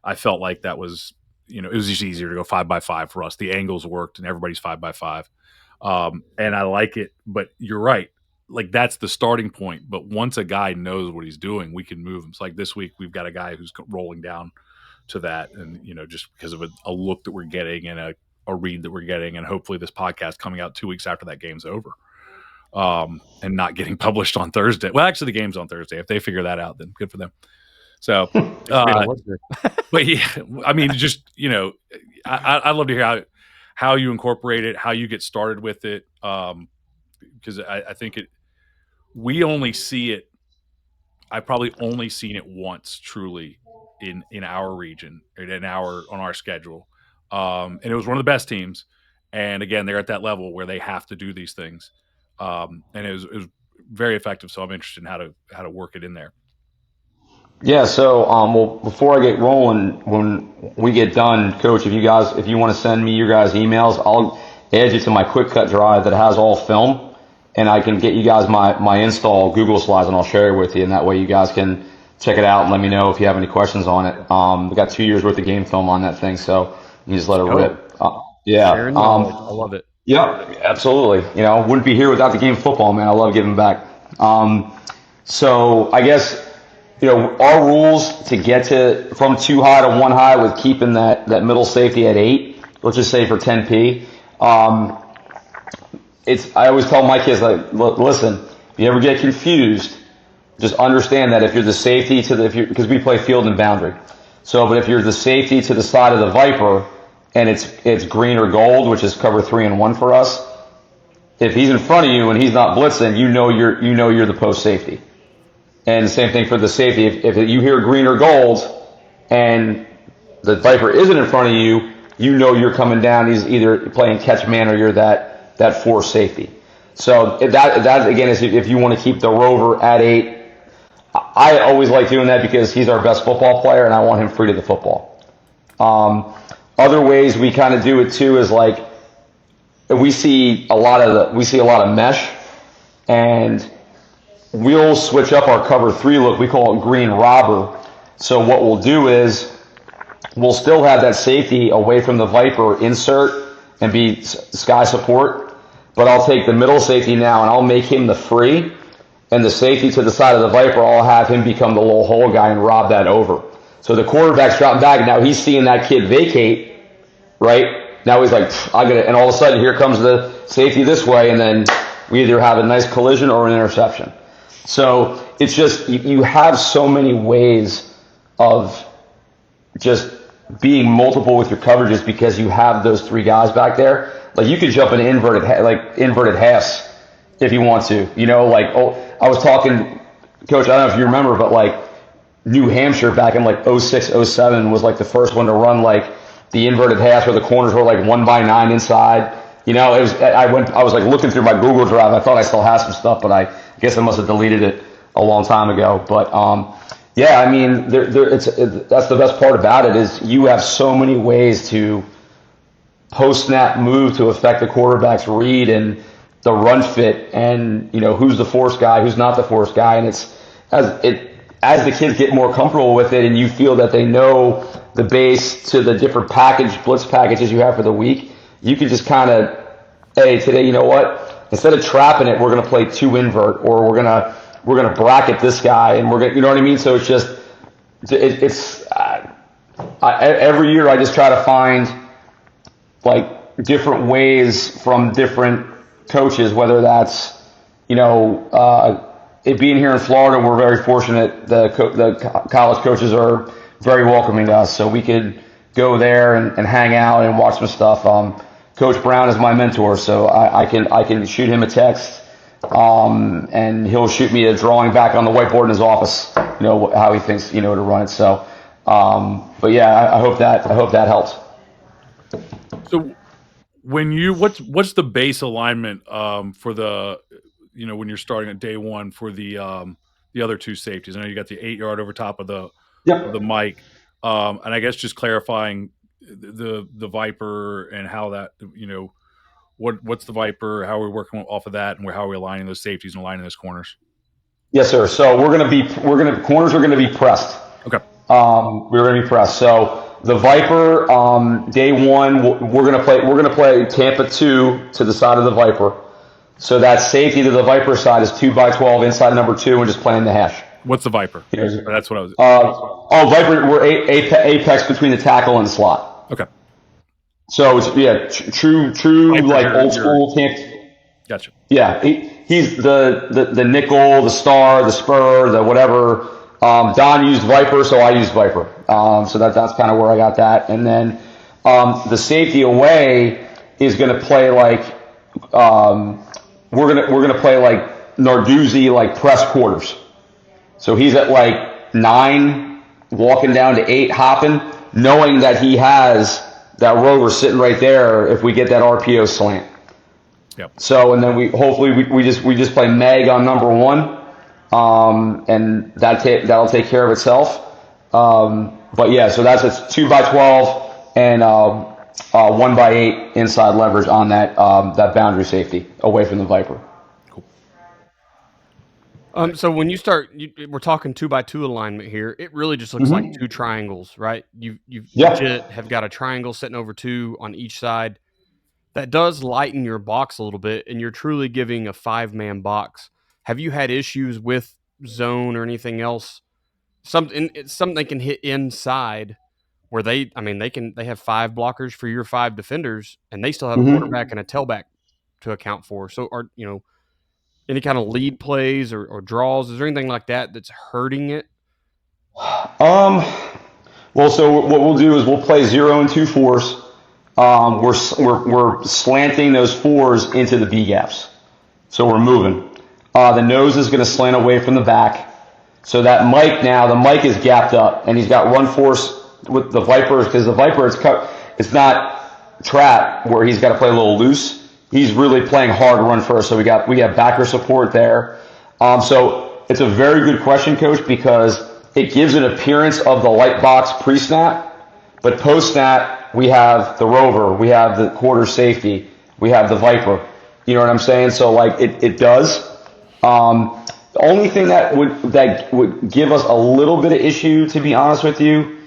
I felt like that was, it was just easier to go 5x5 for us. The angles worked and everybody's 5x5. And I like it, but you're right. Like, that's the starting point. But once a guy knows what he's doing, we can move him. It's like this week, we've got a guy who's rolling down to that. And, just because of a look that we're getting and a read that we're getting, and hopefully this podcast coming out 2 weeks after that game's over, and not getting published on Thursday. Well, actually the game's on Thursday. If they figure that out, then good for them. So, but yeah, I mean, just, I'd love to hear how you incorporate it, how you get started with it. Because I think we only see it. I've probably only seen it once truly in our region, on our schedule. And it was one of the best teams. And again, they're at that level where they have to do these things. And it was very effective. So I'm interested in how to work it in there. Yeah, so well, before I get rolling, when we get done, Coach, if you want to send me your guys' emails, I'll add you to my quick cut drive that has all film, and I can get you guys my install Google Slides, and I'll share it with you, and that way you guys can check it out and let me know if you have any questions on it. We got 2 years worth of game film on that thing, so you can just let it rip. Yeah, I love it. Yeah, absolutely. Wouldn't be here without the game of football, man. I love giving back. So I guess, our rules to get from 2 high to 1 high with keeping that middle safety at 8, let's just say for 10P. I always tell my kids, like, listen, if you ever get confused, just understand that if you're the safety because we play field and boundary. So, but if you're the safety to the side of the Viper and it's green or gold, which is cover 3 and 1 for us, if he's in front of you and he's not blitzing, you're the post safety. And the same thing for the safety. If you hear green or gold and the Viper isn't in front of you, you're coming down. He's either playing catch man or you're that force safety. So that again is if you want to keep the rover at 8. I always like doing that because he's our best football player and I want him free to the football. Other ways we kind of do it too is like, we see a lot of mesh, and we'll switch up our cover 3 look. We call it green robber. So what we'll do is we'll still have that safety away from the Viper insert and be sky support, but I'll take the middle safety now and I'll make him the free, and the safety to the side of the Viper, I'll have him become the little hole guy and rob that over. So the quarterback's dropping back, and now he's seeing that kid vacate, right? Now he's like, and all of a sudden here comes the safety this way, and then we either have a nice collision or an interception. So it's just, you have so many ways of just being multiple with your coverages because you have those 3 guys back there. Like you could jump in inverted halves if you want to. I was talking, Coach, I don't know if you remember, but like New Hampshire back in like 06, 07 was like the first one to run like the inverted halves where the corners were like 1x9 inside. I was like looking through my Google Drive. I thought I still had some stuff, but I guess I must have deleted it a long time ago. But yeah, I mean, that's the best part about it is you have so many ways to post-snap move to affect the quarterback's read and the run fit, and who's the force guy, who's not the force guy, and as the kids get more comfortable with it, and you feel that they know the base to the different blitz packages you have for the week, you can just kind of, hey, today, you know what? Instead of trapping it, we're going to play 2 invert, or we're gonna bracket this guy, and we're gonna, you know what I mean? So it's just, every year I just try to find like different ways from different coaches, whether that's, it being here in Florida, we're very fortunate. The college coaches are very welcoming to us, so we could go there and hang out and watch some stuff. Coach Brown is my mentor, so I can shoot him a text, and he'll shoot me a drawing back on the whiteboard in his office, how he thinks, to run it. So, but yeah, I hope that helps. So what's the base alignment for the, when you're starting at day one for the other 2 safeties? I know you got the 8-yard over top of the mic, and I guess just clarifying the Viper and how that, what's the Viper, how are we working off of that, and how are we aligning those safeties and aligning those corners? Yes, sir. So corners are gonna be pressed. Okay. We're gonna be pressed. So the Viper, day 1, we're gonna play Tampa 2 to the side of the Viper. So that safety to the Viper side is 2x12 inside number 2, and just playing the hash. What's the Viper? That's what I was. Viper, we're apex between the tackle and the slot. Okay. So it's true Viper, like old school Tampa. Gotcha. Yeah, he's the nickel, the star, the spur, the whatever. Don used Viper, so I used Viper. So that's kind of where I got that. And then the safety away is going to play like we're gonna play like Narduzzi, like press quarters. So he's at like 9, walking down to 8, hopping, knowing that he has that rover sitting right there if we get that RPO slant. Yep. So, and then we just play Meg on number 1, and that'll take care of itself. But yeah, so it's 2x12 and 1x8 inside leverage on that boundary safety away from the Viper. Cool. So when you start, we're talking 2x2 alignment here. It really just looks like 2 triangles, right? You legit have got a triangle sitting over 2 on each side. That does lighten your box a little bit, and you're truly giving a 5-man box. Have you had issues with zone or anything else? Something they can hit inside where they have 5 blockers for your 5 defenders, and they still have a quarterback and a tailback to account for. So, any kind of lead plays or draws? Is there anything like that that's hurting it? Well, so what we'll do is we'll play 0 and 2 4s. We're slanting those 4s into the B gaps. So we're moving. The nose is going to slant away from the back. So that the mic is gapped up, and he's got run force with the Viper, because the Viper it's not trap where he's got to play a little loose. He's really playing hard run first. So we got backer support there. So it's a very good question, Coach, because it gives an appearance of the light box pre-snap, but post-snap we have the rover, we have the quarter safety, We have the Viper. You know what I'm saying? So like it does. The only thing that would give us a little bit of issue, to be honest with you,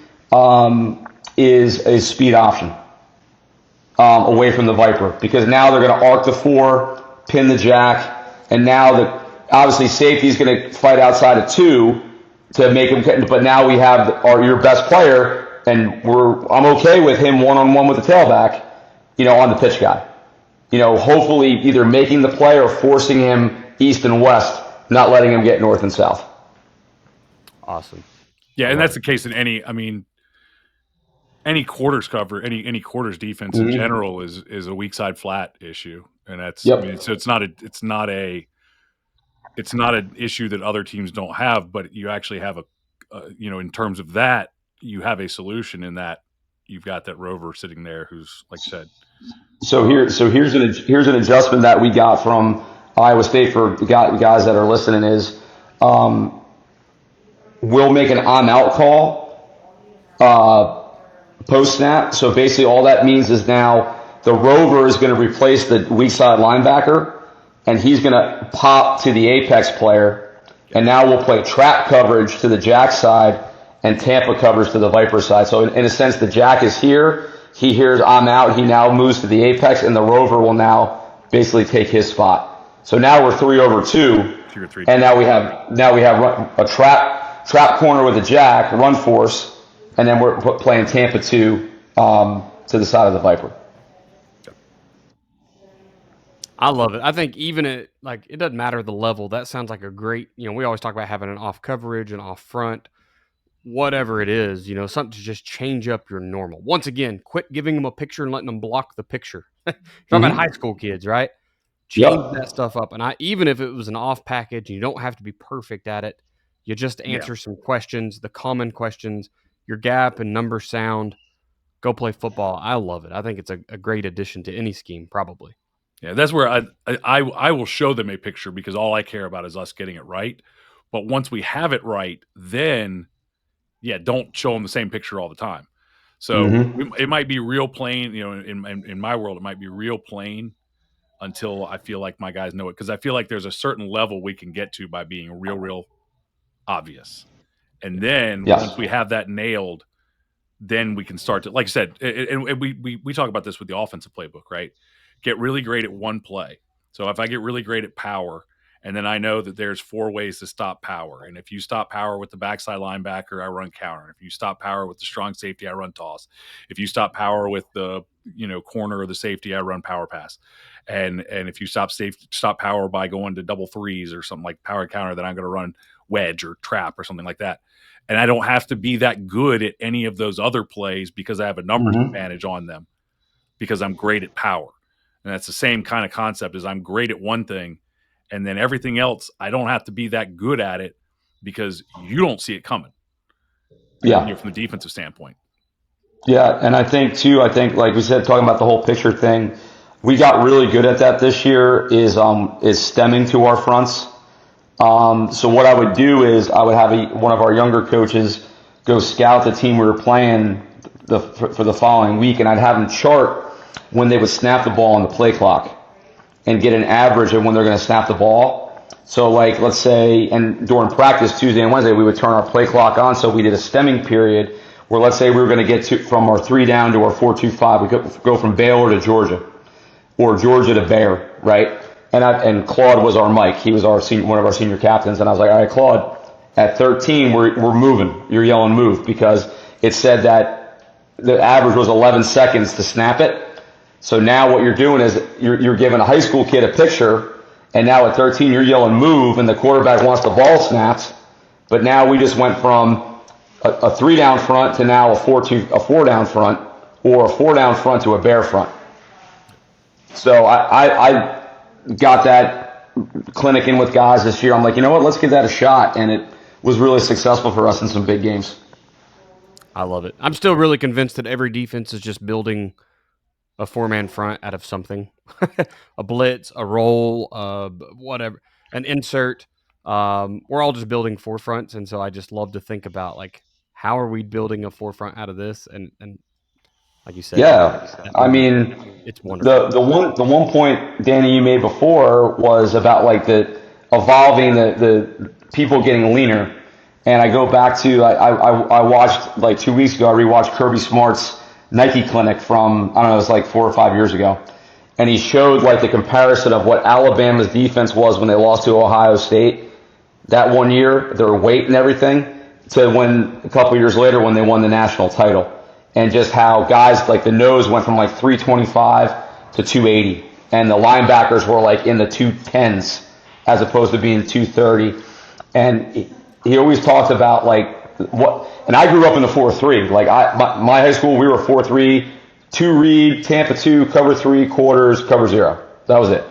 is a speed option away from the Viper, because now they're going to arc the 4, pin the jack, and now obviously safety is going to fight outside of 2 to make him. But now we have your best player, and I'm okay with him one-on-one with the tailback, on the pitch guy. Hopefully either making the play or forcing him east and west, not letting him get north and south. Awesome. Yeah, and that's the case in any quarters cover, any quarters defense in general is a weak side flat issue, and that's so it's not an issue that other teams don't have, but you actually have in terms of that, you have a solution in that you've got that rover sitting there who's, like you said. So here's an adjustment that we got from Iowa State for the guys that are listening is, we'll make an I'm out call post snap. So basically all that means is now the rover is going to replace the weak side linebacker, and he's going to pop to the apex player, and now we'll play trap coverage to the jack side and Tampa coverage to the Viper side. So in a sense, the jack is here. He hears I'm out. He now moves to the apex, and the rover will now basically take his spot. So now we're 3 over 2, and now we have a trap corner with a jack, run force, and then we're playing Tampa 2 to the side of the Viper. I love it. I think even it doesn't matter the level. That sounds like a great, we always talk about having an off coverage and off front, whatever it is, something to just change up your normal. Once again, quit giving them a picture and letting them block the picture. Talking about high school kids, right? Change that stuff up. And even if it was an off package, you don't have to be perfect at it. You just answer some questions, the common questions, your gap and number sound, go play football. I love it. I think it's a great addition to any scheme, probably. Yeah, that's where I will show them a picture, because all I care about is us getting it right. But once we have it right, then don't show them the same picture all the time. So it might be real plain, in my world, it might be real plain until I feel like my guys know it. Because I feel like there's a certain level we can get to by being real obvious. And then once we have that nailed, then we can start to, like I said, and we talk about this with the offensive playbook, right? Get really great at one play. So if I get really great at power, and then I know that there's 4 ways to stop power. And if you stop power with the backside linebacker, I run counter. If you stop power with the strong safety, I run toss. If you stop power with the corner or the safety, I run power pass. And if you stop power by going to double threes or something like power counter, then I'm going to run wedge or trap or something like that. And I don't have to be that good at any of those other plays because I have a numbers advantage on them, because I'm great at power. And that's the same kind of concept, as I'm great at one thing, and then everything else, I don't have to be that good at it because you don't see it coming. Yeah. From the defensive standpoint. Yeah, and I think like we said, talking about the whole picture thing, we got really good at that this year is stemming to our fronts. So what I would do is I would have one of our younger coaches go scout the team we were playing for the following week, and I'd have them chart when they would snap the ball on the play clock and get an average of when they're going to snap the ball. So like, let's say, and during practice Tuesday and Wednesday, we would turn our play clock on. So we did a stemming period where, let's say we were going to get from our 3 down to our 4-2-5. We could go from Baylor to Georgia, or Georgia to Bear, right? And Claude was our Mike. He was one of our senior captains. And I was like, all right, Claude, at 13, we're moving. You're yelling move, because it said that the average was 11 seconds to snap it. So now what you're doing is you're giving a high school kid a picture, and now at 13 you're yelling move, and the quarterback wants the ball snapped. But now we just went from a 3 down front to now a 4 down front, or a 4 down front to a bear front. So I got that clinic in with guys this year. I'm like, you know what, let's give that a shot, and it was really successful for us in some big games. I love it. I'm still really convinced that every defense is just building a 4-man front out of something, a blitz, a roll, whatever, an insert. We're all just building 4 fronts. And so I just love to think about, like, how are we building a 4 front out of this? And like you said, I mean, it's wonderful. The one point, Danny, you made before was about like the evolving the people getting leaner. And I go back to I watched like 2 weeks ago. I rewatched Kirby Smart's Nike clinic from, I don't know, it was like 4 or 5 years ago, and he showed like the comparison of what Alabama's defense was when they lost to Ohio State that one year, their weight and everything, to when a couple years later when they won the national title, and just how guys like the nose went from like 325 to 280, and the linebackers were like in the 210s as opposed to being 230, and he always talked about like what, and I grew up in the 4-3. Like my high school, we were 4-3, 2 read, Tampa 2, cover 3, quarters, cover 0. That was it.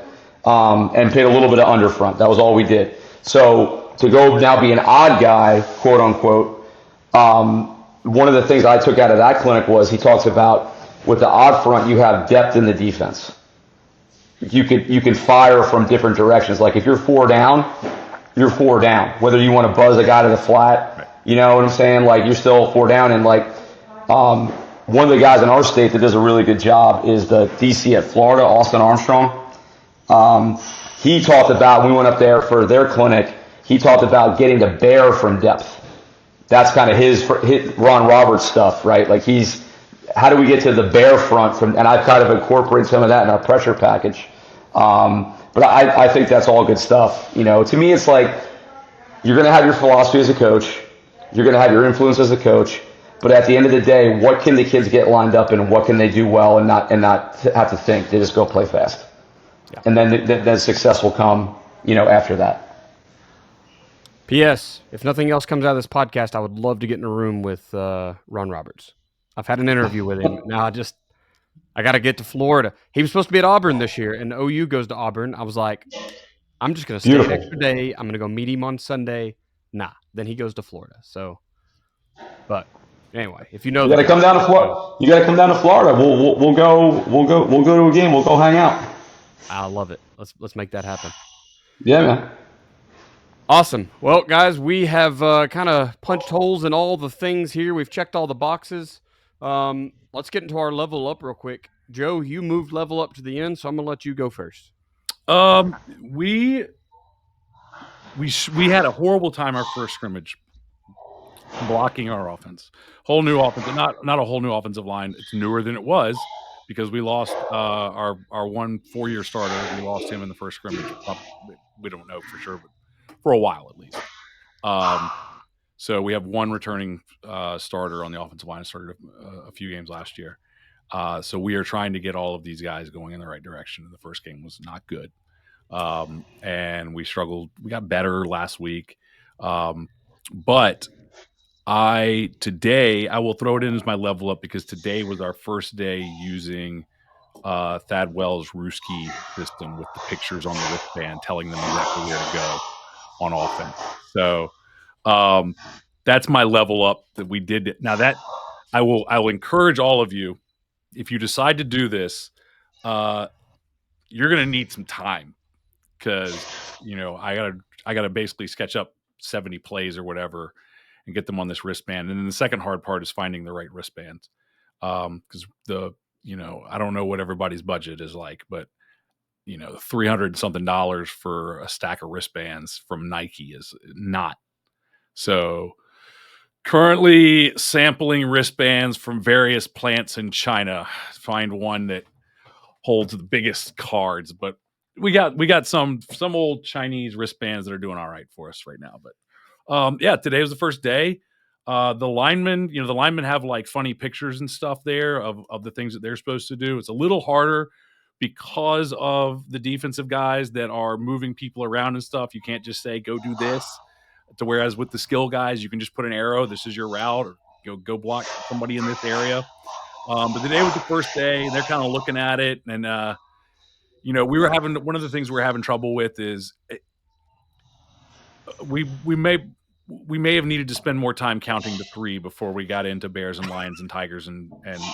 And played a little bit of under front. That was all we did. So to go now be an odd guy, quote unquote, one of the things I took out of that clinic was he talks about with the odd front, you have depth in the defense. You can fire from different directions. Like if you're 4 down, you're 4 down. Whether you want to buzz a guy to the flat, you know what I'm saying? Like you're still 4 down. And like one of the guys in our state that does a really good job is the DC at Florida, Austin Armstrong. He talked about, we went up there for their clinic, he talked about getting the bear from depth. That's kind of his Ron Roberts stuff, right? Like how do we get to the bear front from, and I've kind of incorporated some of that in our pressure package. But I think that's all good stuff. You know, to me, it's like you're going to have your philosophy as a coach. You're going to have your influence as a coach. But at the end of the day, what can the kids get lined up in? What can they do well and not have to think? They just go play fast. Yeah. And then success will come, you know, after that. P.S. If nothing else comes out of this podcast, I would love to get in a room with Ron Roberts. I've had an interview with him. Now I got to get to Florida. He was supposed to be at Auburn this year, and OU goes to Auburn. I was like, I'm just going to stay an extra day. I'm going to go meet him on Sunday. Nah. Then he goes to Florida. So, but anyway, if you know, you got to come down to Florida. You got to come down to Florida. We'll go to a game. We'll go hang out. I love it. Let's make that happen. Yeah, man. Awesome. Well, guys, we have kind of punched holes in all the things here. We've checked all the boxes. Let's get into our level up real quick. Joe, you moved level up to the end, so I'm gonna let you go first. We had a horrible time our first scrimmage blocking our offense. Whole new offense, not a whole new offensive line. It's newer than it was because we lost our 1 4-year starter. We lost him in the first scrimmage. We don't know for sure, but for a while at least. So we have one returning starter on the offensive line. Started a few games last year. So we are trying to get all of these guys going in the right direction. The first game was not good. And we struggled. We got better last week. But today I will throw it in as my level up because today was our first day using Thad Wells' Ruski system with the pictures on the wristband telling them exactly where to go on offense. So that's my level up that we did. Now that I will encourage all of you, if you decide to do this, you're going to need some time because, you know, I gotta basically sketch up 70 plays or whatever and get them on this wristband. And then the second hard part is finding the right wristbands. Because I don't know what everybody's budget is like, but you know, $300 something for a stack of wristbands from Nike is not. So currently sampling wristbands from various plants in China. Find one that holds the biggest cards, but we got some old Chinese wristbands that are doing all right for us right now. But today was the first day. The linemen have like funny pictures and stuff there of the things that they're supposed to do. It's a little harder because of the defensive guys that are moving people around and stuff. You can't just say, go do this. Whereas with the skill guys, you can just put an arrow. This is your route, or go block somebody in this area. But today was the first day, and they're kind of looking at it. And, we were having one of the things we're having trouble with is we may have needed to spend more time counting to 3 before we got into bears and lions and tigers and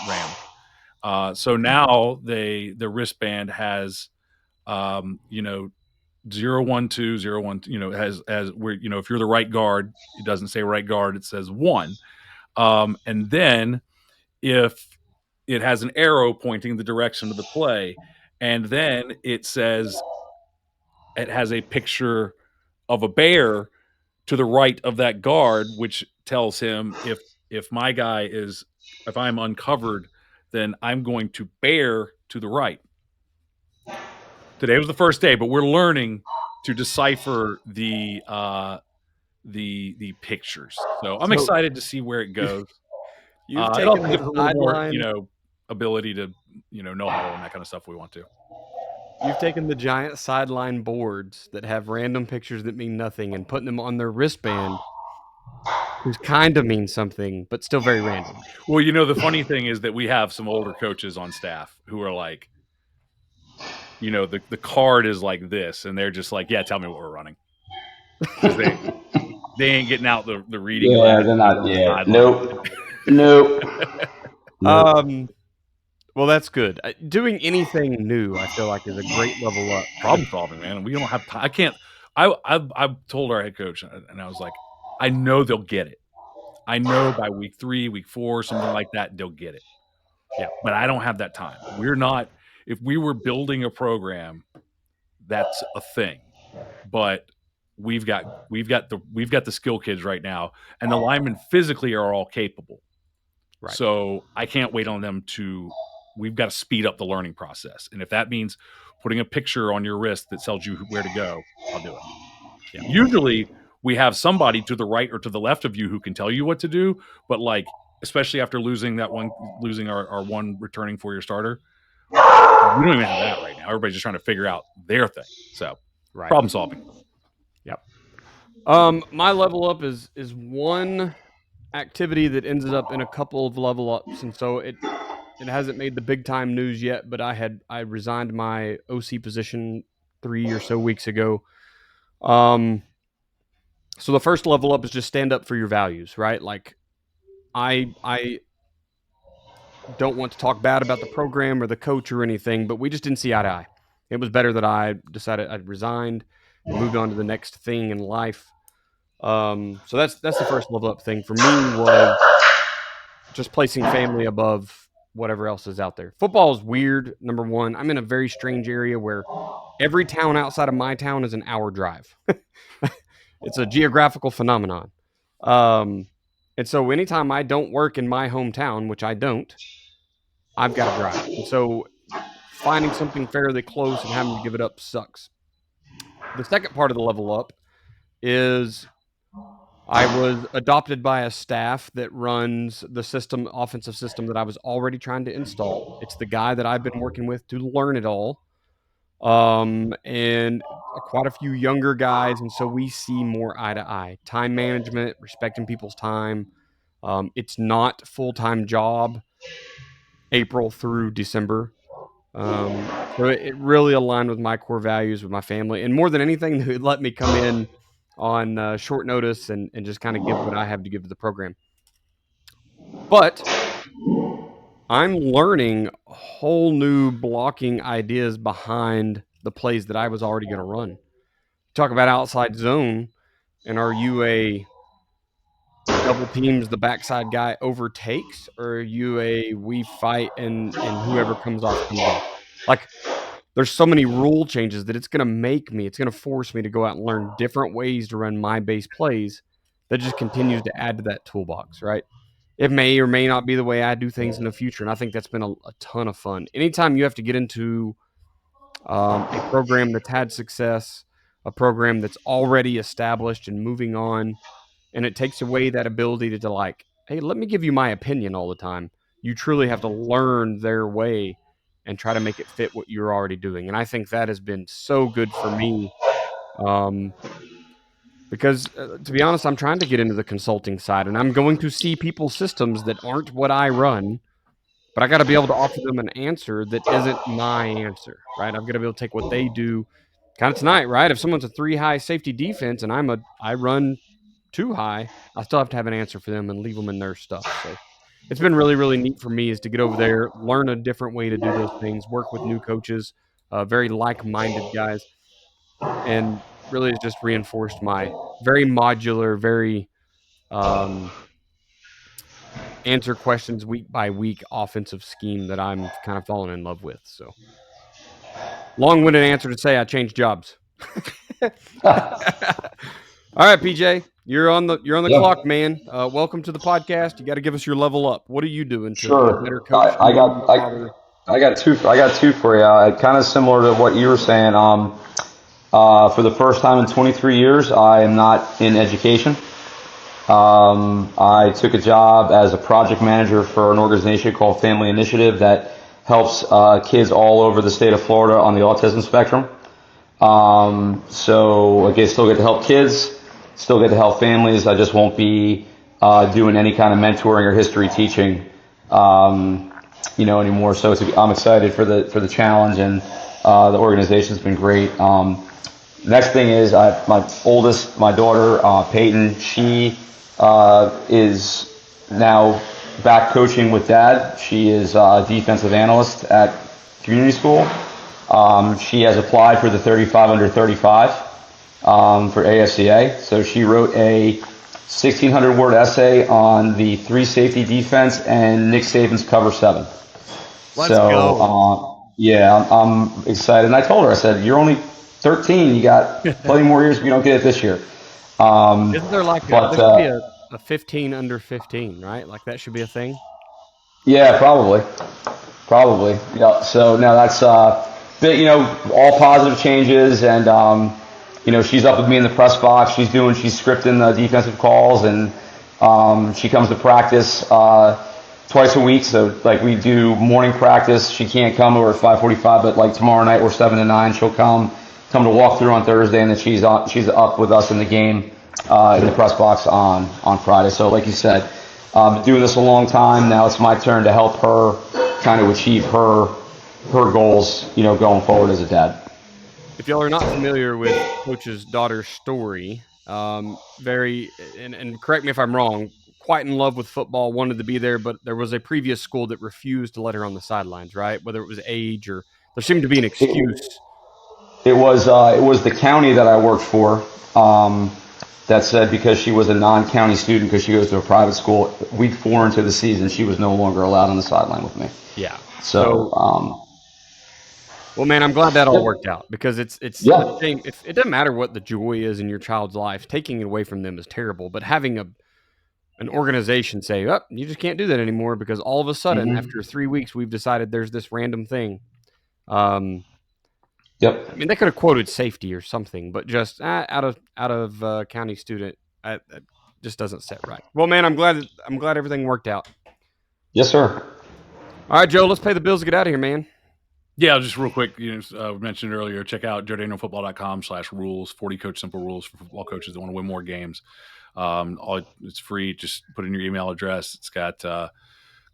rams. So now the wristband has, 0 1 2 0 1. Has where if you're the right guard, it doesn't say right guard, it says 1. And then if it has an arrow pointing the direction of the play, and then it says it has a picture of a bear to the right of that guard, which tells him if my guy is if I'm uncovered, then I'm going to bear to the right. Today was the first day, but we're learning to decipher the pictures. So I'm excited to see where it goes. You've It taken also the gives us a little more, sideline. ability to, know huddle and that kind of stuff if we want to. You've taken the giant sideline boards that have random pictures that mean nothing and putting them on their wristband, which kind of means something, but still very random. Well, the funny thing is that we have some older coaches on staff who are like, the card is like this, and they're just like, yeah, tell me what we're running. Because they ain't getting out the reading. Yeah, they're not. Yeah, nope. Well, that's good. Doing anything new, I feel like, is a great level up. Problem solving, man. We don't have time. I can't. I told our head coach, and I was like, I know they'll get it. I know by week 3, week 4, something like that, they'll get it. Yeah, but I don't have that time. We're not. If we were building a program, that's a thing. But we've got the skill kids right now, and the linemen physically are all capable. Right. So I can't wait on them to. We've got to speed up the learning process, and if that means putting a picture on your wrist that tells you where to go, I'll do it. Yeah. Usually, we have somebody to the right or to the left of you who can tell you what to do, but especially after losing our one returning 4-year starter, we don't even have that right now. Everybody's just trying to figure out their thing. So, problem solving. Yep. My level up is one activity that ends up in a couple of level ups, and so it hasn't made the big time news yet, but I resigned my OC position 3 or so weeks ago. So the first level up is just stand up for your values, right? Like I don't want to talk bad about the program or the coach or anything, but we just didn't see eye to eye. It was better that I decided I'd resigned and moved on to the next thing in life. So that's the first level up thing for me, was just placing family above whatever else is out there. Football is weird. Number one, I'm in a very strange area where every town outside of my town is an hour drive. It's a geographical phenomenon. And so anytime I don't work in my hometown, which I don't, I've got to drive. And so finding something fairly close and having to give it up sucks. The second part of the level up is I was adopted by a staff that runs the offensive system that I was already trying to install. It's the guy that I've been working with to learn it all. And quite a few younger guys, and so we see more eye to eye. Time management, respecting people's time. It's not full-time job, April through December. So it really aligned with my core values, with my family, and more than anything, it let me come in on short notice and just kind of give what I have to give to the program. But I'm learning whole new blocking ideas behind the plays that I was already going to run. Talk about outside zone, and are you a double teams the backside guy overtakes, or are you a we fight and whoever comes off comes off? Like, there's so many rule changes that it's going to force me to go out and learn different ways to run my base plays that just continues to add to that toolbox, right? It may or may not be the way I do things in the future, and I think that's been a ton of fun. Anytime you have to get into a program that's had success, a program that's already established and moving on, and it takes away that ability to like, hey, let me give you my opinion all the time. You truly have to learn their way and try to make it fit what you're already doing. And I think that has been so good for me, because to be honest, I'm trying to get into the consulting side, and I'm going to see people's systems that aren't what I run, but I got to be able to offer them an answer that isn't my answer, right? I've got to be able to take what they do. Kind of tonight, right? If someone's a 3-high safety defense and I run 2 high, I still have to have an answer for them and leave them in their stuff. So it's been really, really neat for me is to get over there, learn a different way to do those things, work with new coaches, very like-minded guys, and really has just reinforced my very modular, very answer questions week by week offensive scheme that I'm kind of falling in love with. So long-winded answer to say I changed jobs. All right, PJ, you're on the clock, man. Welcome to the podcast. You got to give us your level up. What are you doing to be a better coach? I got two for you. Kind of similar to what you were saying. For the first time in 23 years, I am not in education. I took a job as a project manager for an organization called Family Initiative that helps kids all over the state of Florida on the autism spectrum. So again, still get to help kids, still get to help families. I just won't be doing any kind of mentoring or history teaching, anymore. So I'm excited for the challenge, and the organization's been great. Next thing is my daughter Peyton. She is now back coaching with Dad. She is a defensive analyst at community school. She has applied for the 35 under 35 for AFCA. So she wrote a 1,600 word essay on the 3 safety defense and Nick Saban's cover 7. Let's go. I'm excited. And I told her, I said, you're only 13. You got plenty more years if you don't get it this year. Isn't there there should be a 15 under 15, right? Like that should be a thing? Yeah, probably. Yeah. So now that's all positive changes, and she's up with me in the press box. She's scripting the defensive calls, and she comes to practice twice a week. So like we do morning practice. She can't come over at 5:45, but like tomorrow night we're 7 to 9. She'll come to walk through on Thursday, and then she's up with us in the game in the press box on Friday. So like you said, been doing this a long time. Now it's my turn to help her kind of achieve her goals, going forward as a dad. If y'all are not familiar with Coach's daughter's story, very, and correct me if I'm wrong, quite in love with football, wanted to be there, but there was a previous school that refused to let her on the sidelines, right? Whether it was age or there seemed to be an excuse. It was the county that I worked for that said because she was a non-county student because she goes to a private school, week 4 into the season, she was no longer allowed on the sideline with me. Yeah. So well, man, I'm glad that all worked out because it's a shame. It doesn't matter what the joy is in your child's life. Taking it away from them is terrible. But having an organization say, "Oh, you just can't do that anymore," because all of a sudden, after 3 weeks, we've decided there's this random thing. Yep. I mean, they could have quoted safety or something, but just out of county student, just doesn't sit right. Well, man, I'm glad everything worked out. Yes, sir. All right, Joe, let's pay the bills and get out of here, man. Yeah, just real quick, we mentioned earlier, check out joedanielfootball.com/rules, 40 coach simple rules for football coaches that want to win more games. It's free. Just put in your email address. It's got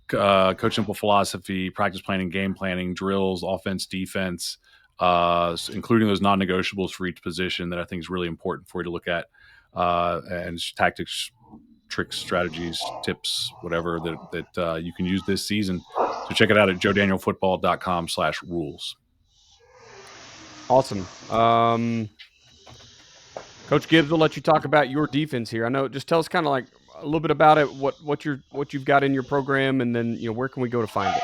coach simple philosophy, practice planning, game planning, drills, offense, defense, including those non-negotiables for each position that I think is really important for you to look at, and tactics, tricks, strategies, tips, whatever that you can use this season. So check it out at joedanielfootball.com/rules. Awesome. Coach Gibbs, we'll let you talk about your defense here. I know, just tell us kind of like a little bit about it, what you've got in your program, and then where can we go to find it?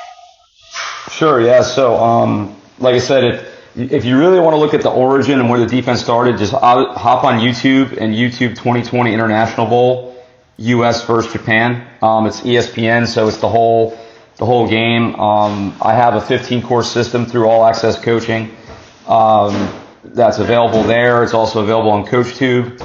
Sure. Yeah. So like I said, if you really want to look at the origin and where the defense started, just hop on YouTube and YouTube 2020 International Bowl, U.S. versus Japan. It's ESPN, so it's the whole game. I have a 15-course system through All Access Coaching that's available there. It's also available on CoachTube.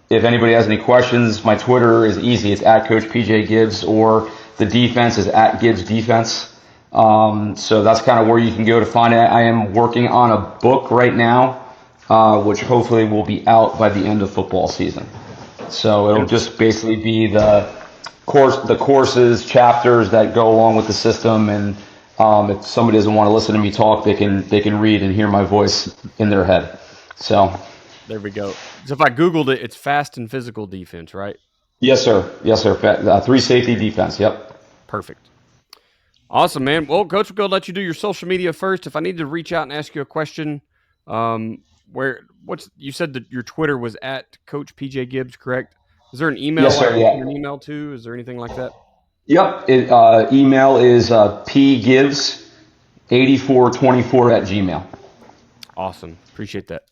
If anybody has any questions, my Twitter is easy. It's at Coach PJ Gibbs, or the defense is at Gibbs Defense. So that's kind of where you can go to find it. I am working on a book right now, which hopefully will be out by the end of football season. So it'll just basically be the courses, chapters that go along with the system, and if somebody doesn't want to listen to me talk, they can read and hear my voice in their head. So there we go. So if I Googled it, it's fast and physical defense, right? Yes, sir. 3 safety defense. Yep. Perfect. Awesome, man. Well, Coach, we're going to let you do your social media first. If I need to reach out and ask you a question, you said that your Twitter was at Coach PJ Gibbs, correct? Is there an email? Yes, sir. Yeah. An email too? Is there anything like that? Yep. Email is pgibbs8424@gmail. Awesome. Appreciate that.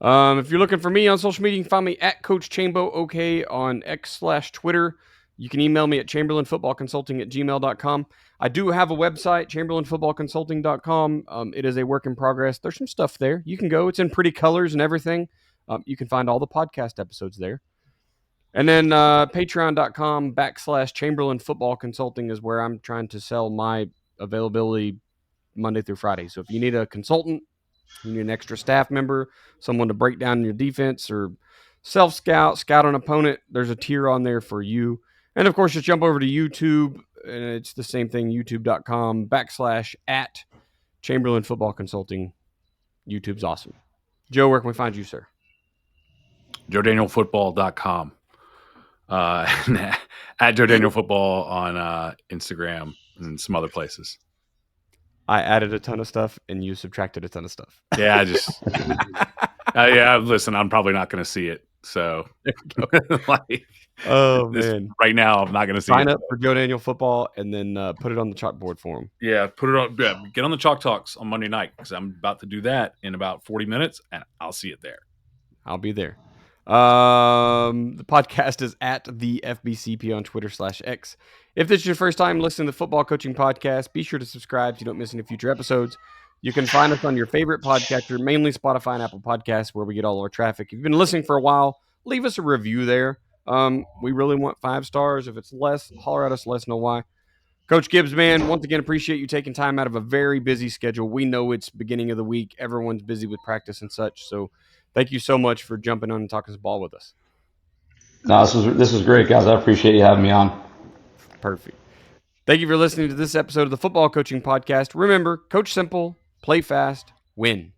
If you're looking for me on social media, you can find me at Coach Chambo OK on X/Twitter. You can email me at chamberlainfootballconsulting@gmail.com. I do have a website, chamberlainfootballconsulting.com. It is a work in progress. There's some stuff there. You can go. It's in pretty colors and everything. You can find all the podcast episodes there. And then patreon.com/Chamberlain Football Consulting is where I'm trying to sell my availability Monday through Friday. So if you need a consultant, you need an extra staff member, someone to break down your defense or self-scout, scout an opponent, there's a tier on there for you. And of course, just jump over to YouTube, and it's the same thing, youtube.com/@Chamberlain Football Consulting. YouTube's awesome. Joe, where can we find you, sir? JoeDanielFootball.com. At Joe Daniel Football on Instagram and some other places. I added a ton of stuff and you subtracted a ton of stuff. Yeah, I just listen, I'm probably not going to see it. So like, man. Right now I'm not going to see Sign it. up for Joe Daniel Football and then put it on the chalkboard for him. Yeah, put it on. Yeah, get on the Chalk Talks on Monday night because I'm about to do that in about 40 minutes and I'll see it there. I'll be there. The podcast is at the FBCP on Twitter/X. If this is your first time listening to the Football Coaching Podcast, be sure to subscribe so you don't miss any future episodes. You can find us on your favorite podcatcher, mainly Spotify and Apple Podcasts, where we get all our traffic. If you've been listening for a while, leave us a review there. We really want 5 stars. If it's less, holler at us, let us know why. Coach Gibbs, man, once again, appreciate you taking time out of a very busy schedule. We know it's beginning of the week. Everyone's busy with practice and such, so thank you so much for jumping on and talking some ball with us. No, this was great, guys. I appreciate you having me on. Perfect. Thank you for listening to this episode of the Football Coaching Podcast. Remember, coach simple, play fast, win.